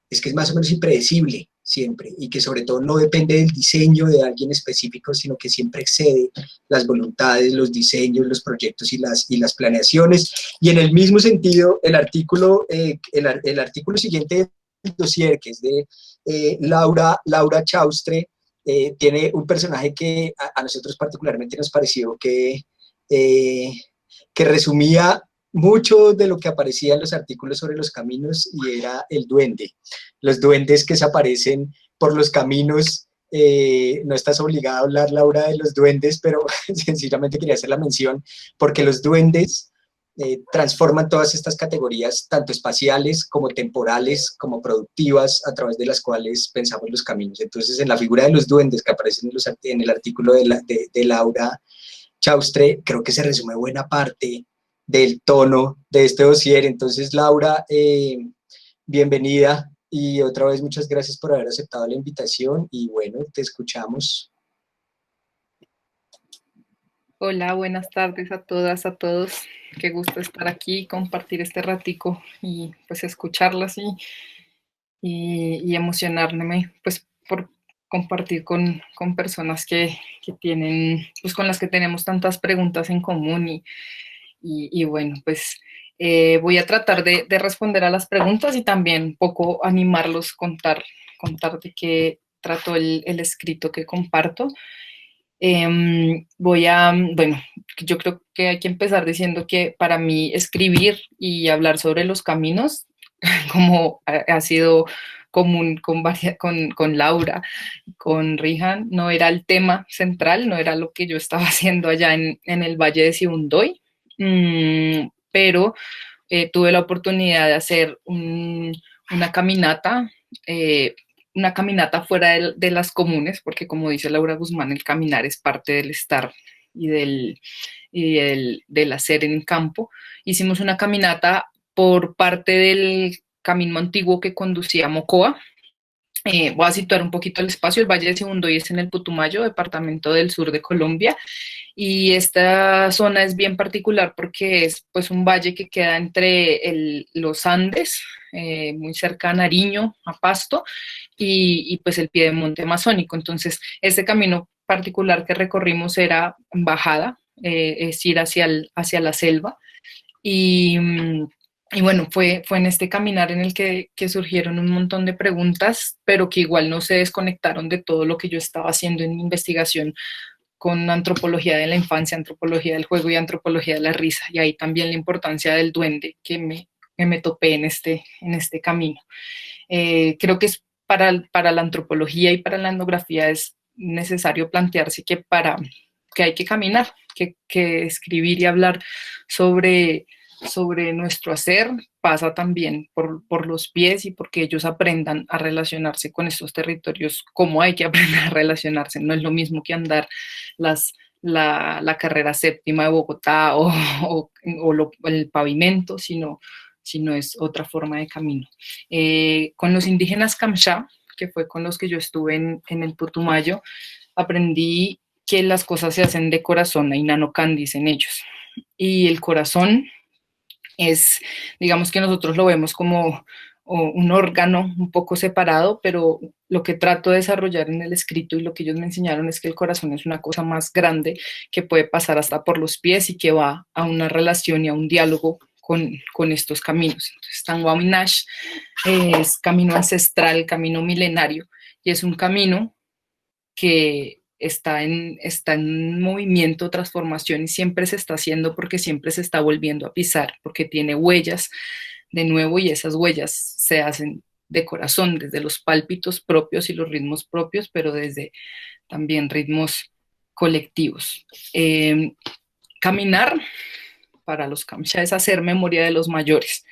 es que es más o menos impredecible siempre, y que sobre todo no depende del diseño de alguien específico, sino que siempre excede las voluntades, los diseños, los proyectos y las planeaciones. Y en el mismo sentido, el artículo siguiente del dossier, que es de Laura Chaustre, tiene un personaje que a nosotros particularmente nos pareció que resumía mucho de lo que aparecía en los artículos sobre los caminos, y era el duende. Los duendes que se aparecen por los caminos. No estás obligada a hablar, Laura, de los duendes, pero sencillamente quería hacer la mención, porque los duendes transforman todas estas categorías, tanto espaciales como temporales, como productivas, a través de las cuales pensamos los caminos. Entonces, en la figura de los duendes que aparecen en el artículo de Laura Chaustre, creo que se resume buena parte del tono de este dossier. Entonces, Laura, bienvenida y otra vez muchas gracias por haber aceptado la invitación y bueno, te escuchamos. Hola, buenas tardes a todas, a todos. Qué gusto estar aquí, compartir este ratico y pues escucharlas y emocionarme pues por compartir con personas que tienen, pues con las que tenemos tantas preguntas en común y bueno, pues voy a tratar de responder a las preguntas y también un poco animarlos, contar de qué trato el escrito que comparto. Bueno, yo creo que hay que empezar diciendo que para mí escribir y hablar sobre los caminos, como ha sido común con Laura, con Rihan, no era el tema central, no era lo que yo estaba haciendo allá en el Valle de Sibundoy, pero tuve la oportunidad de hacer una caminata, fuera de las comunes, porque como dice Laura Guzmán, el caminar es parte del estar y del hacer en campo. Hicimos una caminata por parte del camino antiguo que conducía a Mocoa. Voy a situar un poquito el espacio. El Valle de Sibundoy es en el Putumayo, departamento del sur de Colombia, y esta zona es bien particular porque es pues un valle que queda entre los Andes, muy cerca a Nariño, a Pasto, y pues el piedemonte amazónico. Entonces, este camino particular que recorrimos era bajada, es ir hacia la selva, y bueno, fue en este caminar en el que surgieron un montón de preguntas, pero que igual no se desconectaron de todo lo que yo estaba haciendo en investigación con antropología de la infancia, antropología del juego y antropología de la risa. Y ahí también la importancia del duende que me topé en este camino. Creo que es para la antropología y para la etnografía es necesario plantearse que hay que caminar, que escribir y hablar sobre nuestro hacer pasa también por los pies y porque ellos aprendan a relacionarse con estos territorios como hay que aprender a relacionarse. No es lo mismo que andar la carrera séptima de Bogotá o el pavimento, sino es otra forma de camino. Con los indígenas Kamsha, que fue con los que yo estuve en el Putumayo, aprendí que las cosas se hacen de corazón, hay Nano-Can, dicen ellos. Y el corazón es, digamos que nosotros lo vemos como un órgano un poco separado, pero lo que trato de desarrollar en el escrito y lo que ellos me enseñaron es que el corazón es una cosa más grande que puede pasar hasta por los pies y que va a una relación y a un diálogo con estos caminos. Entonces, Tanguaminash es camino ancestral, camino milenario, y es un camino que está en movimiento, transformación, y siempre se está haciendo porque siempre se está volviendo a pisar, porque tiene huellas de nuevo, y esas huellas se hacen de corazón, desde los pálpitos propios y los ritmos propios, pero desde también ritmos colectivos. Caminar para los Kamsha es hacer memoria de los mayores.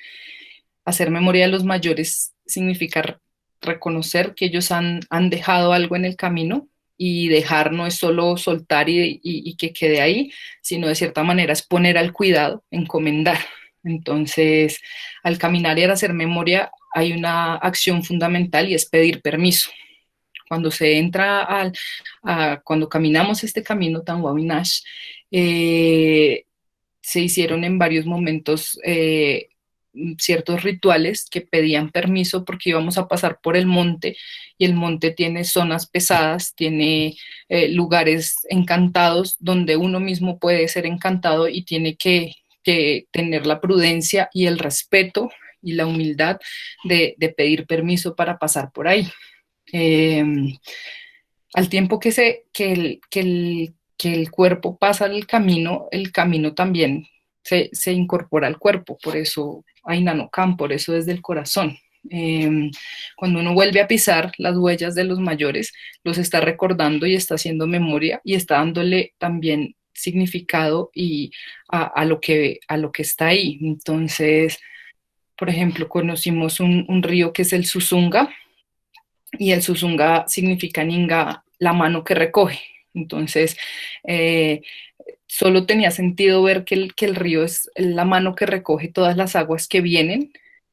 Hacer memoria de los mayores significa reconocer que ellos han dejado algo en el camino, y dejar no es solo soltar y que quede ahí, sino de cierta manera es poner al cuidado, encomendar. Entonces, al caminar y al hacer memoria hay una acción fundamental y es pedir permiso. Cuando se entra cuando caminamos este camino Tanguaminash, se hicieron en varios momentos ciertos rituales que pedían permiso porque íbamos a pasar por el monte, y el monte tiene zonas pesadas, tiene lugares encantados donde uno mismo puede ser encantado y tiene que tener la prudencia y el respeto y la humildad de pedir permiso para pasar por ahí. Al tiempo que el cuerpo pasa el camino también se incorpora al cuerpo, por eso hay Nano-Can, por eso desde el corazón. Cuando uno vuelve a pisar las huellas de los mayores, los está recordando y está haciendo memoria y está dándole también significado y a lo que está ahí. Entonces, por ejemplo, conocimos un río que es el Susunga, y el Susunga significa en Inga la mano que recoge. Entonces, solo tenía sentido ver que el río es la mano que recoge todas las aguas que vienen,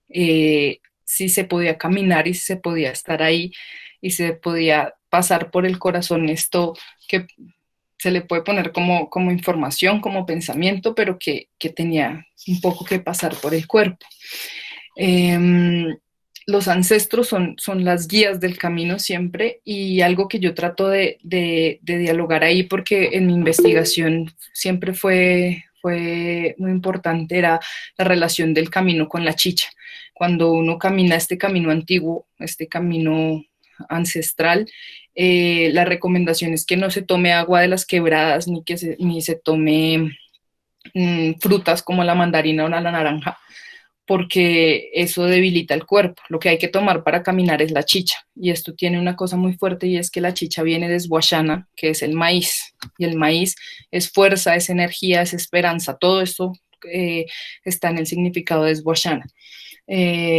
si se podía caminar y si se podía estar ahí y se podía pasar por el corazón esto que se le puede poner como información, como pensamiento, pero que tenía un poco que pasar por el cuerpo. Los ancestros son las guías del camino siempre, y algo que yo trato de dialogar ahí, porque en mi investigación siempre fue muy importante, era la relación del camino con la chicha. Cuando uno camina este camino antiguo, este camino ancestral, la recomendación es que no se tome agua de las quebradas, ni se tome frutas como la mandarina o la naranja, porque eso debilita el cuerpo. Lo que hay que tomar para caminar es la chicha, y esto tiene una cosa muy fuerte, y es que la chicha viene de Swaxana, que es el maíz, y el maíz es fuerza, es energía, es esperanza. Todo esto está en el significado de Swaxana.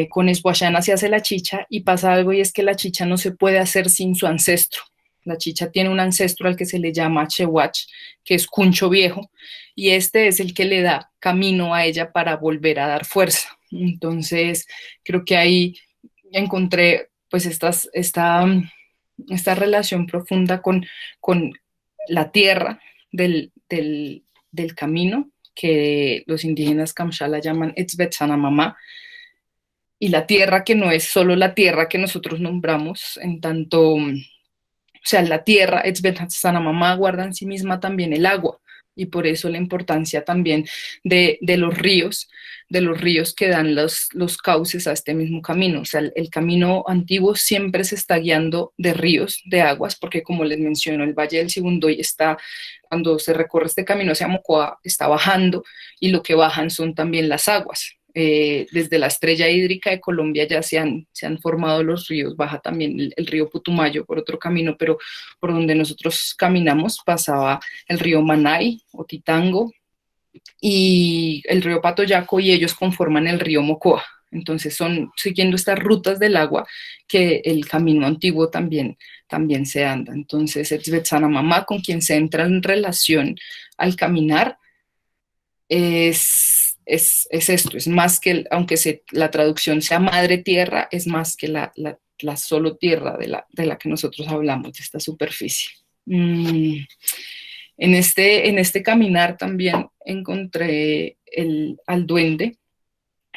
Con Swaxana se hace la chicha, y pasa algo, y es que la chicha no se puede hacer sin su ancestro. La chicha tiene un ancestro al que se le llama Chewach, que es Cuncho Viejo, y este es el que le da camino a ella para volver a dar fuerza. Entonces, creo que ahí encontré pues esta relación profunda con la tierra del camino, que los indígenas Kamshala llaman Etzbetsanamamá, y la tierra que no es solo la tierra que nosotros nombramos, en tanto, o sea, la tierra, Etzbetsanamamá, guarda en sí misma también el agua, y por eso la importancia también de los ríos que dan los cauces a este mismo camino. O sea, el camino antiguo siempre se está guiando de ríos, de aguas, porque como les menciono, el Valle del Sibundoy está, cuando se recorre este camino hacia Mocoa, está bajando, y lo que bajan son también las aguas. Desde la estrella hídrica de Colombia ya se han formado los ríos, baja también el río Putumayo por otro camino, pero por donde nosotros caminamos pasaba el río Manay o Titango y el río Patoyaco, y ellos conforman el río Mocoa. Entonces son siguiendo estas rutas del agua que el camino antiguo también se anda. Entonces Etzbetsanamamá, con quien se entra en relación al caminar, es esto, es más que, aunque la traducción sea madre tierra, es más que la solo tierra de la que nosotros hablamos, de esta superficie. En este caminar también encontré al duende,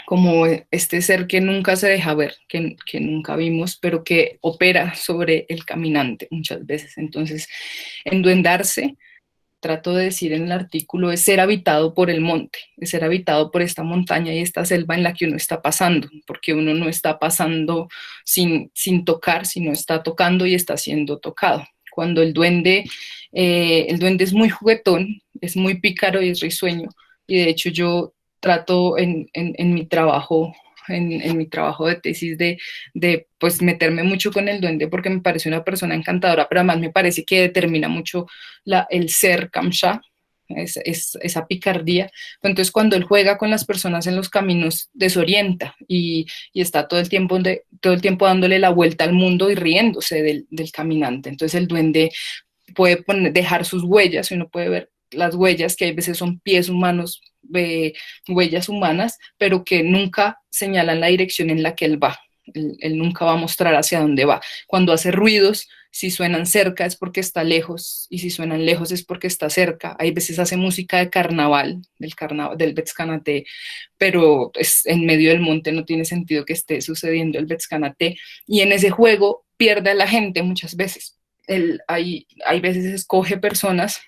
como este ser que nunca se deja ver, que nunca vimos, pero que opera sobre el caminante muchas veces. Entonces, enduendarse, trato de decir en el artículo, es ser habitado por el monte, es ser habitado por esta montaña y esta selva en la que uno está pasando, porque uno no está pasando sin tocar, sino está tocando y está siendo tocado. Cuando el duende es muy juguetón, es muy pícaro y es risueño, y de hecho yo trato en mi trabajo, en mi trabajo de tesis de pues meterme mucho con el duende, porque me parece una persona encantadora, pero además me parece que determina mucho el ser Kamsha, esa picardía. Entonces cuando él juega con las personas en los caminos, desorienta y está todo el tiempo dándole la vuelta al mundo y riéndose del caminante. Entonces el duende puede dejar sus huellas, y uno puede ver las huellas, que a veces son pies humanos, huellas humanas, pero que nunca señalan la dirección en la que él va. Él nunca va a mostrar hacia dónde va. Cuando hace ruidos, si suenan cerca es porque está lejos, y si suenan lejos es porque está cerca. Hay veces hace música de carnaval, del Betzkanate, pero en medio del monte, no tiene sentido que esté sucediendo el Betzkanate, y en ese juego pierde a la gente muchas veces. Hay veces escoge personas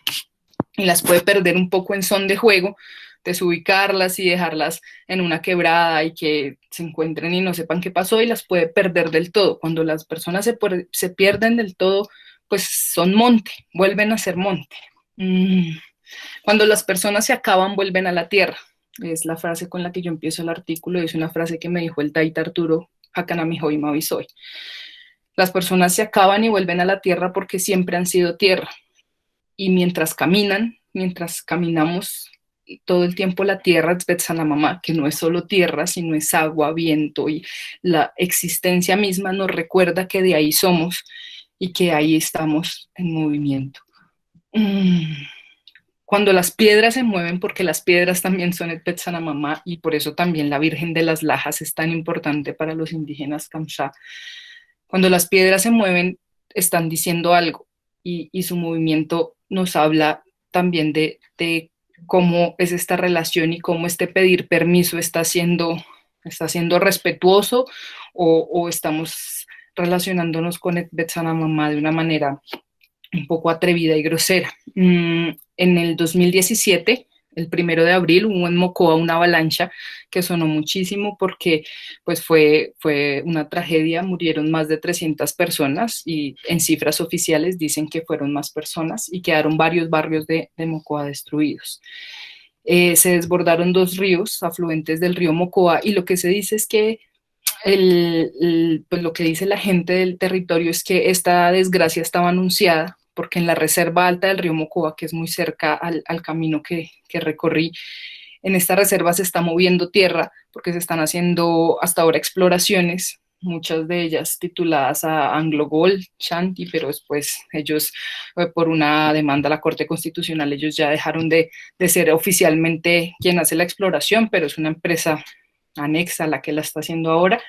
y las puede perder un poco en son de juego, desubicarlas y dejarlas en una quebrada y que se encuentren y no sepan qué pasó, y las puede perder del todo. Cuando las personas se pierden del todo, pues son monte, vuelven a ser monte. Cuando las personas se acaban, vuelven a la tierra. Es la frase con la que yo empiezo el artículo, y es una frase que me dijo el Taita Arturo Hakanamihoy Mavisoy. Las personas se acaban y vuelven a la tierra porque siempre han sido tierra. Y mientras caminamos todo el tiempo, la tierra es Betzanamamá, que no es solo tierra, sino es agua, viento, y la existencia misma nos recuerda que de ahí somos y que ahí estamos en movimiento. cuando las piedras se mueven, porque las piedras también son el Petsanamamá, y por eso también la Virgen de las Lajas es tan importante para los indígenas Kamsá. Cuando las piedras se mueven, están diciendo algo, y su movimiento nos habla también de cómo es esta relación y cómo este pedir permiso está siendo respetuoso, o estamos relacionándonos con el Petsanamamá de una manera un poco atrevida y grosera. En el 2017, el 1 de abril, hubo en Mocoa una avalancha que sonó muchísimo porque pues fue una tragedia, murieron más de 300 personas, y en cifras oficiales dicen que fueron más personas, y quedaron varios barrios de Mocoa destruidos. Se desbordaron 2 ríos afluentes del río Mocoa, y lo que se dice es que pues lo que dice la gente del territorio es que esta desgracia estaba anunciada, porque en la reserva alta del río Mocoa, que es muy cerca al camino que recorrí, en esta reserva se está moviendo tierra, porque se están haciendo hasta ahora exploraciones, muchas de ellas tituladas a Anglo Gold, Shanti, pero después ellos, por una demanda a la Corte Constitucional, ellos ya dejaron de ser oficialmente quien hace la exploración, pero es una empresa anexa a la que la está haciendo ahora.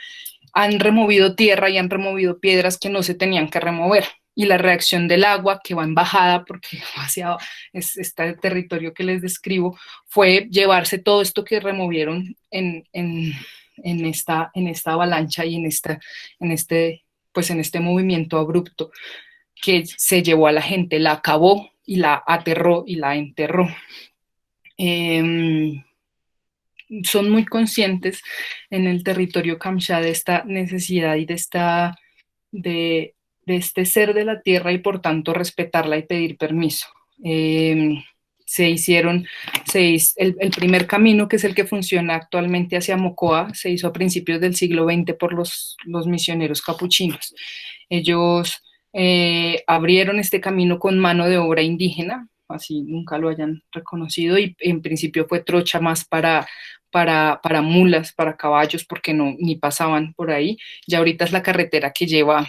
Han removido tierra y han removido piedras que no se tenían que remover, y la reacción del agua, que va en bajada porque hacia este territorio que les describo, fue llevarse todo esto que removieron en esta avalancha y en este movimiento abrupto que se llevó a la gente, la acabó y la aterró y la enterró. Son muy conscientes en el territorio Kamsá de esta necesidad y de este ser de la tierra, y por tanto respetarla y pedir permiso. El primer camino, que es el que funciona actualmente hacia Mocoa, se hizo a principios del siglo XX por los misioneros capuchinos. Ellos abrieron este camino con mano de obra indígena, así nunca lo hayan reconocido, y en principio fue trocha más para mulas, para caballos, porque ni pasaban por ahí. Ya ahorita es la carretera que lleva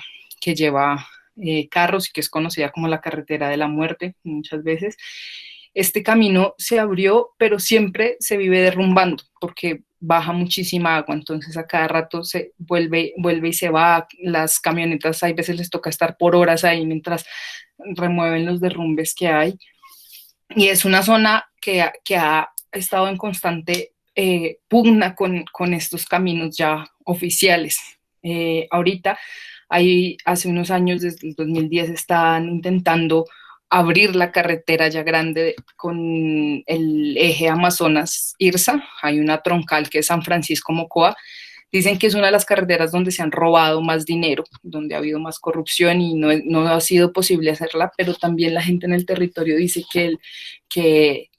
carros, y que es conocida como la carretera de la muerte muchas veces. Este camino se abrió, pero siempre se vive derrumbando porque baja muchísima agua, entonces a cada rato se vuelve y se va. Las camionetas, hay veces les toca estar por horas ahí mientras remueven los derrumbes que hay, y es una zona que ha estado en constante pugna con estos caminos ya oficiales. Ahorita, hace unos años, desde el 2010, están intentando abrir la carretera ya grande con el eje Amazonas-Irsa. Hay una troncal que es San Francisco-Mocoa. Dicen que es una de las carreteras donde se han robado más dinero, donde ha habido más corrupción, y no ha sido posible hacerla, pero también la gente en el territorio dice que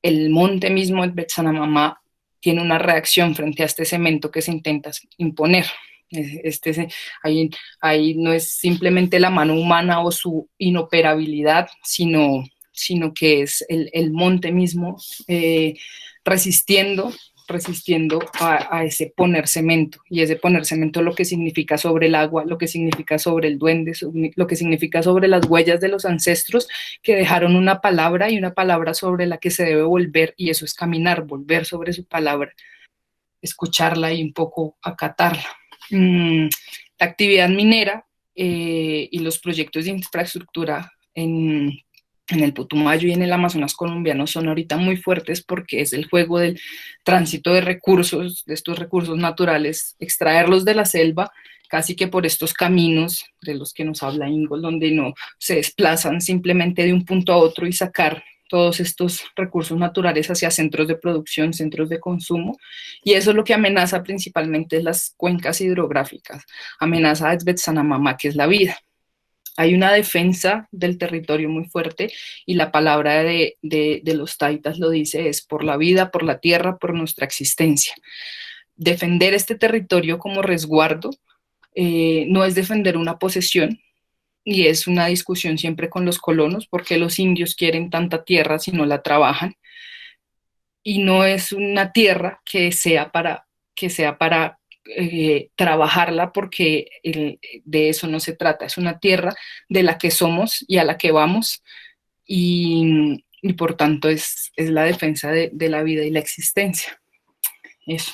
el monte mismo, el Petsanamamá, tiene una reacción frente a este cemento que se intenta imponer. Ahí no es simplemente la mano humana o su inoperabilidad, sino que es el monte mismo resistiendo a ese poner cemento, y ese poner cemento lo que significa sobre el agua, lo que significa sobre el duende, lo que significa sobre las huellas de los ancestros que dejaron una palabra, y una palabra sobre la que se debe volver, y eso es caminar, volver sobre su palabra, escucharla y un poco acatarla. La actividad minera y los proyectos de infraestructura en el Putumayo y en el Amazonas colombiano son ahorita muy fuertes, porque es el juego del tránsito de recursos, de estos recursos naturales, extraerlos de la selva, casi que por estos caminos de los que nos habla Ingold, donde no se desplazan simplemente de un punto a otro, y sacar todos estos recursos naturales hacia centros de producción, centros de consumo, y eso es lo que amenaza principalmente las cuencas hidrográficas, amenaza a Petsanamamá, que es la vida. Hay una defensa del territorio muy fuerte, y la palabra de los taitas lo dice, es por la vida, por la tierra, por nuestra existencia. Defender este territorio como resguardo no es defender una posesión, y es una discusión siempre con los colonos, porque los indios quieren tanta tierra si no la trabajan, y no es una tierra que sea para trabajarla, porque de eso no se trata. Es una tierra de la que somos y a la que vamos, y y por tanto es la defensa de la vida y la existencia. Eso.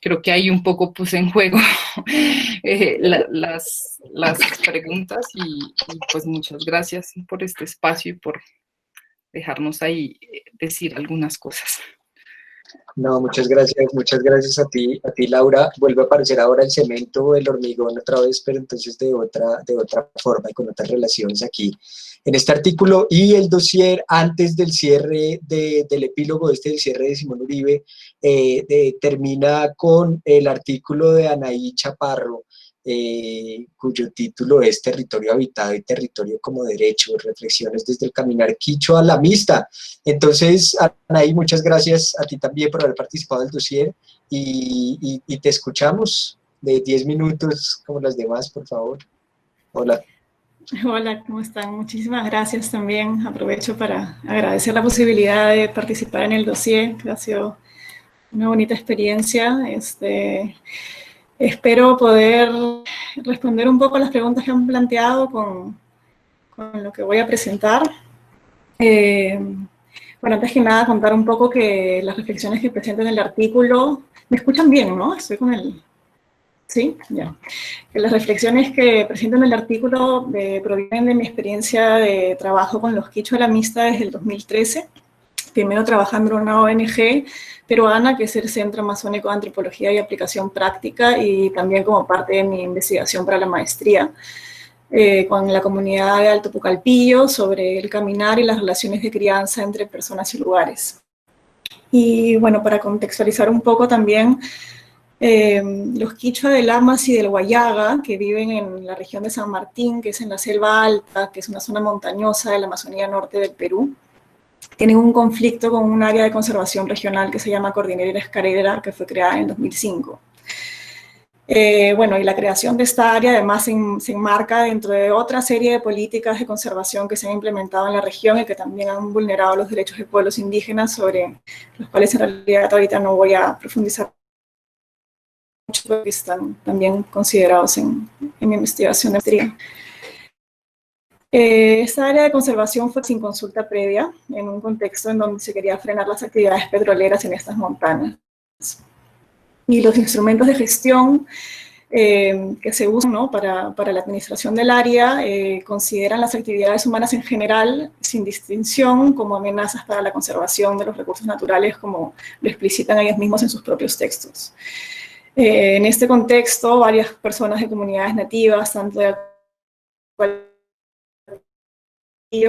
Creo que ahí un poco puse en juego las preguntas y pues muchas gracias por este espacio y por dejarnos ahí decir algunas cosas. No, muchas gracias a ti, Laura. Vuelve a aparecer ahora el cemento, el hormigón otra vez, pero entonces de otra forma y con otras relaciones aquí en este artículo. Y el dossier, antes del cierre del epílogo del cierre de Simón Uribe, termina con el artículo de Anaí Chaparro, cuyo título es Territorio habitado y territorio como derecho, reflexiones desde el caminar quichua lamista. Entonces, Anaí, muchas gracias a ti también por haber participado del dossier y te escuchamos de 10 minutos como las demás, por favor. Hola. Hola, ¿cómo están? Muchísimas gracias también. Aprovecho para agradecer la posibilidad de participar en el dossier, que ha sido una bonita experiencia. Espero poder responder un poco a las preguntas que han planteado con lo que voy a presentar. Bueno, antes que nada, contar un poco que las reflexiones que presento en el artículo... ¿Me escuchan bien, no? Estoy con el... ¿Sí? Ya. Que las reflexiones que presento en el artículo provienen de mi experiencia de trabajo con los quichua lamistas desde el 2013. Primero trabajando en una ONG peruana, que es el Centro Amazónico de Antropología y Aplicación Práctica, y también como parte de mi investigación para la maestría, con la comunidad de Alto Pucallpillo sobre el caminar y las relaciones de crianza entre personas y lugares. Y bueno, para contextualizar un poco también, los quichua de Lamas y del Huallaga, que viven en la región de San Martín, que es en la selva alta, que es una zona montañosa de la Amazonía norte del Perú, tienen un conflicto con un área de conservación regional que se llama Cordillera Escarera, que fue creada en 2005. Bueno, y la creación de esta área además se enmarca dentro de otra serie de políticas de conservación que se han implementado en la región y que también han vulnerado los derechos de pueblos indígenas, sobre los cuales en realidad ahorita no voy a profundizar mucho, porque están también considerados en mi investigación de maestría. Esta área de conservación fue sin consulta previa, en un contexto en donde se quería frenar las actividades petroleras en estas montañas. Y los instrumentos de gestión que se usan, ¿no?, para la administración del área consideran las actividades humanas en general, sin distinción, como amenazas para la conservación de los recursos naturales, como lo explicitan ellos mismos en sus propios textos. En este contexto, varias personas de comunidades nativas, tanto de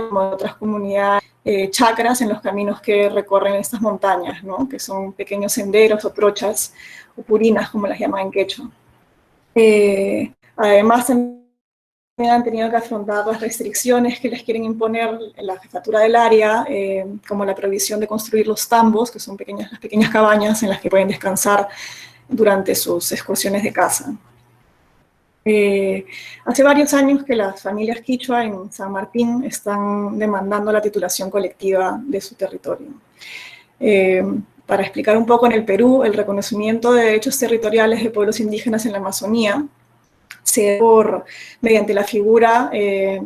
como de otras comunidades, chacras en los caminos que recorren estas montañas, ¿no?, que son pequeños senderos o trochas, o purinas, como las llaman en quechua. Además, también han tenido que afrontar las restricciones que les quieren imponer en la jefatura del área, como la prohibición de construir los tambos, que son las pequeñas cabañas en las que pueden descansar durante sus excursiones de caza. Hace varios años que las familias quichua en San Martín están demandando la titulación colectiva de su territorio. Para explicar un poco, en el Perú, el reconocimiento de derechos territoriales de pueblos indígenas en la Amazonía se da mediante la figura,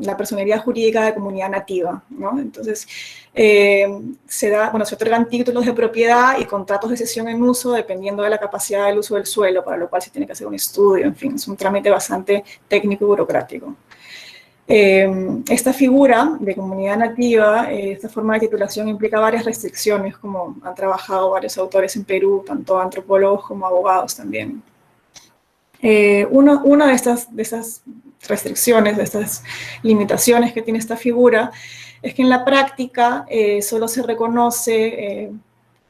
la personería jurídica de comunidad nativa, ¿no? Entonces, se otorgan títulos de propiedad y contratos de cesión en uso dependiendo de la capacidad del uso del suelo, para lo cual se tiene que hacer un estudio, en fin, es un trámite bastante técnico y burocrático. Esta figura de comunidad nativa, esta forma de titulación implica varias restricciones, como han trabajado varios autores en Perú, tanto antropólogos como abogados también. Una de estas restricciones, de estas limitaciones que tiene esta figura, es que en la práctica solo se reconoce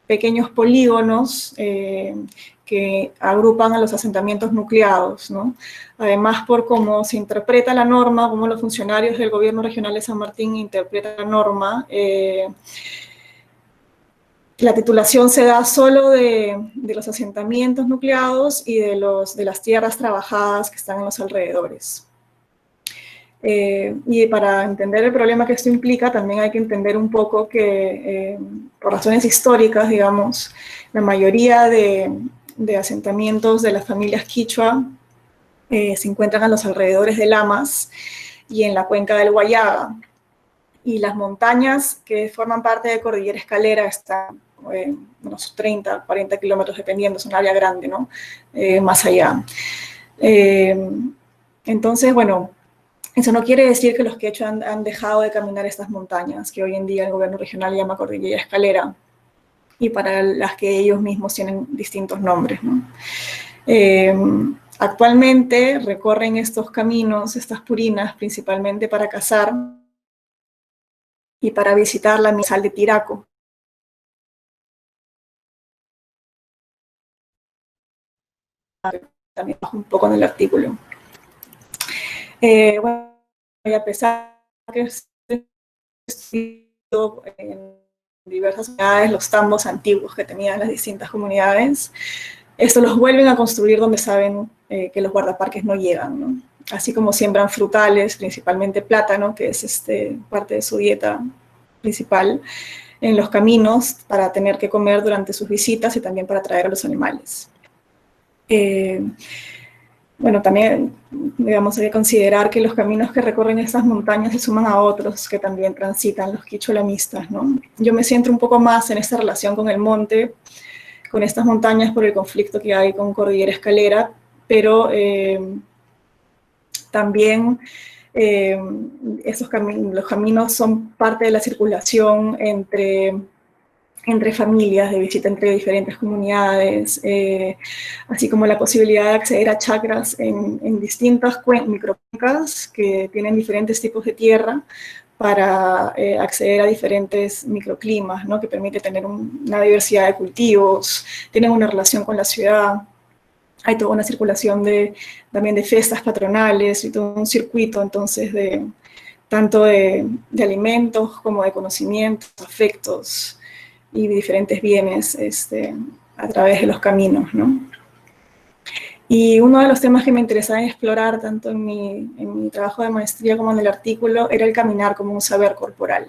pequeños polígonos que agrupan a los asentamientos nucleados, ¿no? Además, por cómo se interpreta la norma, cómo los funcionarios del gobierno regional de San Martín interpretan la norma, la titulación se da solo de los asentamientos nucleados y de las tierras trabajadas que están en los alrededores. Y para entender el problema que esto implica, también hay que entender un poco que, por razones históricas, digamos, la mayoría de asentamientos de las familias quichua se encuentran a los alrededores de Lamas y en la cuenca del Huallaga. y las montañas que forman parte de Cordillera Escalera están unos 30, 40 kilómetros, dependiendo, es un área grande, ¿no? Más allá. Entonces, bueno, eso no quiere decir que los quechua han dejado de caminar estas montañas, que hoy en día el gobierno regional llama Cordillera Escalera, y para las que ellos mismos tienen distintos nombres, ¿no? Actualmente recorren estos caminos, estas purinas, principalmente para cazar y para visitar la misal de Tiraco. También bajo un poco en el artículo. Bueno, y a pesar de que he estudiado en diversas comunidades los tambos antiguos que tenían las distintas comunidades, esto los vuelven a construir donde saben que los guardaparques no llegan, ¿no? Así como siembran frutales, principalmente plátano, que es parte de su dieta principal, en los caminos para tener que comer durante sus visitas y también para traer a los animales. Bueno, también, digamos, hay que considerar que los caminos que recorren estas montañas se suman a otros que también transitan los quichua-lamistas, ¿no? Yo me centro un poco más en esta relación con el monte, con estas montañas por el conflicto que hay con Cordillera Escalera, pero también los caminos son parte de la circulación entre familias, de visita entre diferentes comunidades, así como la posibilidad de acceder a chacras en distintas microcuencas que tienen diferentes tipos de tierra para acceder a diferentes microclimas, ¿no? Que permite tener una diversidad de cultivos, tienen una relación con la ciudad. Hay toda una circulación también de fiestas patronales y todo un circuito, entonces, tanto de alimentos como de conocimientos, afectos y diferentes bienes a través de los caminos, ¿no? Y uno de los temas que me interesaba explorar, tanto en mi trabajo de maestría como en el artículo, era el caminar como un saber corporal,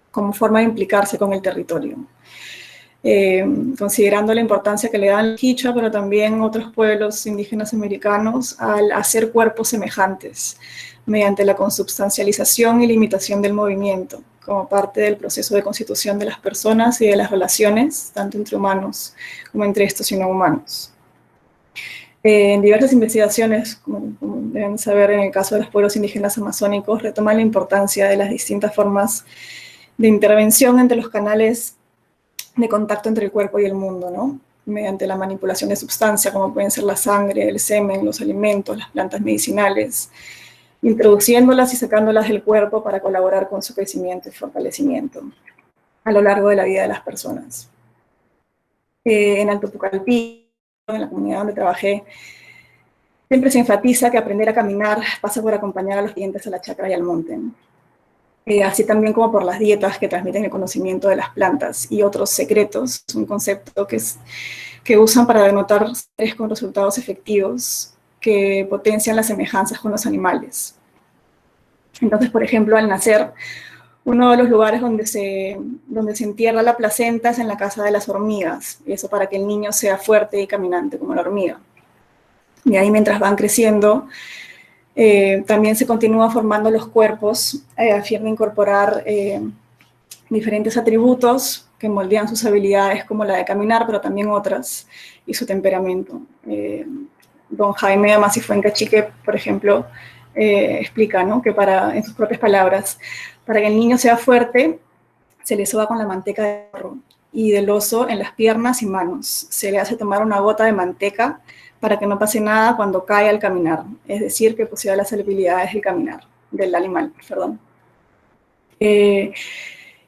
como forma de implicarse con el territorio. Considerando la importancia que le dan el quichua, pero también otros pueblos indígenas americanos, al hacer cuerpos semejantes, mediante la consubstancialización y limitación del movimiento, como parte del proceso de constitución de las personas y de las relaciones, tanto entre humanos como entre estos y no humanos. En diversas investigaciones, como deben saber, en el caso de los pueblos indígenas amazónicos, retoman la importancia de las distintas formas de intervención entre los canales de contacto entre el cuerpo y el mundo, ¿no? Mediante la manipulación de sustancias, como pueden ser la sangre, el semen, los alimentos, las plantas medicinales, introduciéndolas y sacándolas del cuerpo para colaborar con su crecimiento y fortalecimiento a lo largo de la vida de las personas. En Alto Pucallpí, en la comunidad donde trabajé, siempre se enfatiza que aprender a caminar pasa por acompañar a los clientes a la chacra y al monte. Así también como por las dietas que transmiten el conocimiento de las plantas y otros secretos, es un concepto que usan para denotar seres con resultados efectivos que potencian las semejanzas con los animales. Entonces, por ejemplo, al nacer, uno de los lugares donde se entierra la placenta es en la casa de las hormigas, y eso para que el niño sea fuerte y caminante como la hormiga. Y ahí, mientras van creciendo, también se continúa formando los cuerpos a fin de incorporar diferentes atributos que moldean sus habilidades, como la de caminar, pero también otras, y su temperamento. Don Jaime Amasi Fuencachique, por ejemplo, explica, ¿no? Que en sus propias palabras, para que el niño sea fuerte, se le soba con la manteca de burro y del oso en las piernas y manos. Se le hace tomar una gota de manteca para que no pase nada cuando cae al caminar, es decir, que posea las habilidades del caminar, del animal, perdón. Y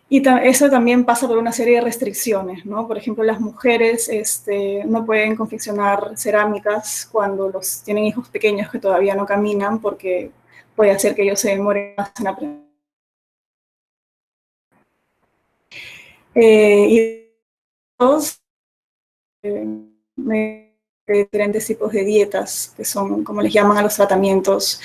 eso también pasa por una serie de restricciones, ¿no? Por ejemplo, las mujeres no pueden confeccionar cerámicas cuando tienen hijos pequeños que todavía no caminan, porque puede hacer que ellos se demoren más en aprender. Y todos diferentes tipos de dietas, que son, como les llaman a los tratamientos,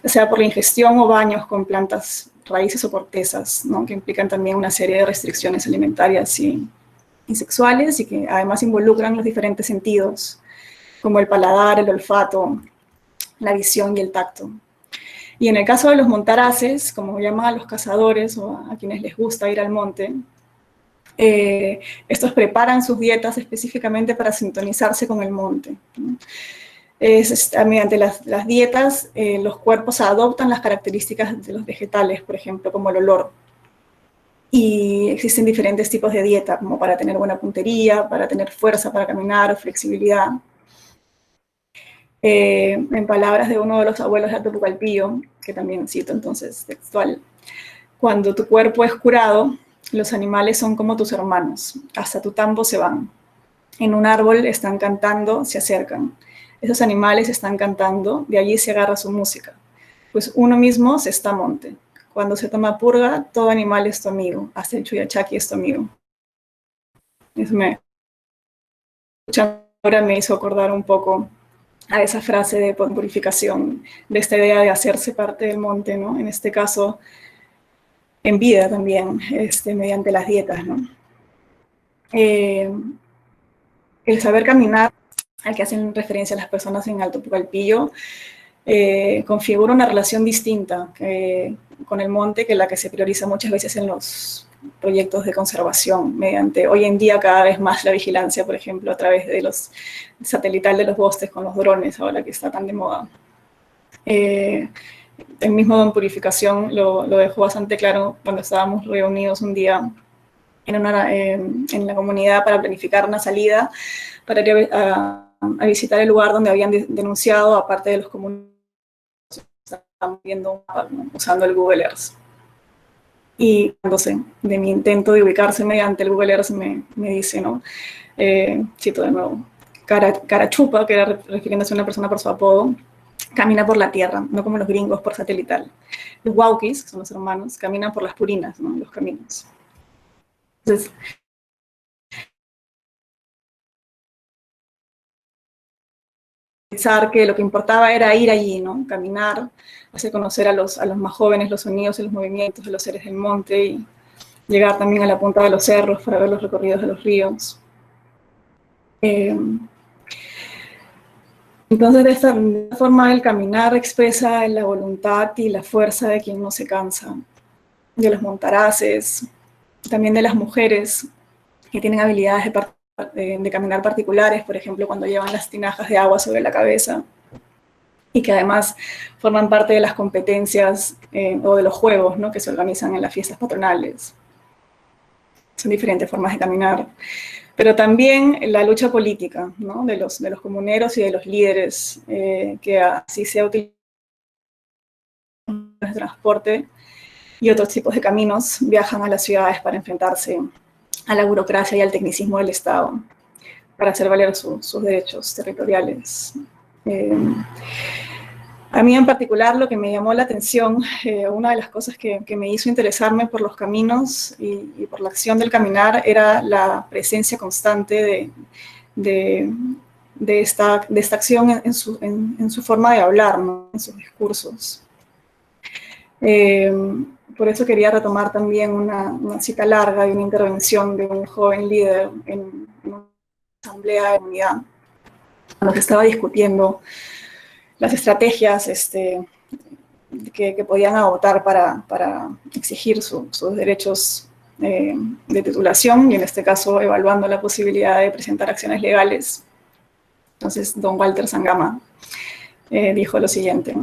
ya sea por la ingestión o baños con plantas, raíces o cortezas, ¿no? Que implican también una serie de restricciones alimentarias y sexuales, y que además involucran los diferentes sentidos, como el paladar, el olfato, la visión y el tacto. Y en el caso de los montaraces, como llaman a los cazadores o a quienes les gusta ir al monte, estos preparan sus dietas específicamente para sintonizarse con el monte, ¿no? Mediante las dietas, los cuerpos adoptan las características de los vegetales, por ejemplo, como el olor. Y existen diferentes tipos de dieta, como para tener buena puntería, para tener fuerza para caminar o flexibilidad. En palabras de uno de los abuelos de Alto Pucallpillo, que también cito entonces textual, cuando tu cuerpo es curado, los animales son como tus hermanos, hasta tu tambo se van. En un árbol están cantando, se acercan. Esos animales están cantando, de allí se agarra su música. Pues uno mismo se está monte. Cuando se toma purga, todo animal es tu amigo, hasta el chuyachaki es tu amigo. Eso ahora me hizo acordar un poco a esa frase de purificación, de esta idea de hacerse parte del monte, ¿no? En este caso, en vida también, mediante las dietas, ¿no? El saber caminar, al que hacen referencia las personas en Alto Pucallpillo, configura una relación distinta con el monte que la que se prioriza muchas veces en los proyectos de conservación, mediante hoy en día cada vez más la vigilancia, por ejemplo, a través de los satelital de los bosques con los drones, ahora que está tan de moda. El mismo Don Purificación lo dejó bastante claro cuando estábamos reunidos un día en la comunidad para planificar una salida, para ir a visitar el lugar donde habían denunciado, aparte de los comuneros, estaban viendo usando el Google Earth. Y de mi intento de ubicarse mediante el Google Earth me dice, ¿no? Cito de nuevo, Carachupa, que era refiriéndose a una persona por su apodo, camina por la tierra, no como los gringos por satelital. Los Waukis, que son los hermanos, caminan por las purinas, ¿no? Los caminos. Entonces, pensar que lo que importaba era ir allí, ¿no? Caminar, hacer conocer a los más jóvenes los sonidos y los movimientos de los seres del monte y llegar también a la punta de los cerros para ver los recorridos de los ríos. Entonces, de esta forma, el caminar expresa la voluntad y la fuerza de quien no se cansa, de los montaraces, también de las mujeres que tienen habilidades de caminar particulares, por ejemplo, cuando llevan las tinajas de agua sobre la cabeza, y que además forman parte de las competencias o de los juegos, ¿no? Que se organizan en las fiestas patronales. Son diferentes formas de caminar. Pero también la lucha política, ¿no? de los comuneros y de los líderes, que así se utilizan de transporte y otros tipos de caminos, viajan a las ciudades para enfrentarse a la burocracia y al tecnicismo del Estado, para hacer valer sus derechos territoriales. A mí en particular lo que me llamó la atención, una de las cosas que me hizo interesarme por los caminos y por la acción del caminar, era la presencia constante de esta acción en su forma de hablar, ¿no? En sus discursos. Por eso quería retomar también una cita larga de una intervención de un joven líder en una asamblea de comunidad, cuando se estaba discutiendo las estrategias que podían adoptar para exigir sus derechos de titulación, y en este caso evaluando la posibilidad de presentar acciones legales. Entonces, don Walter Sangama dijo lo siguiente: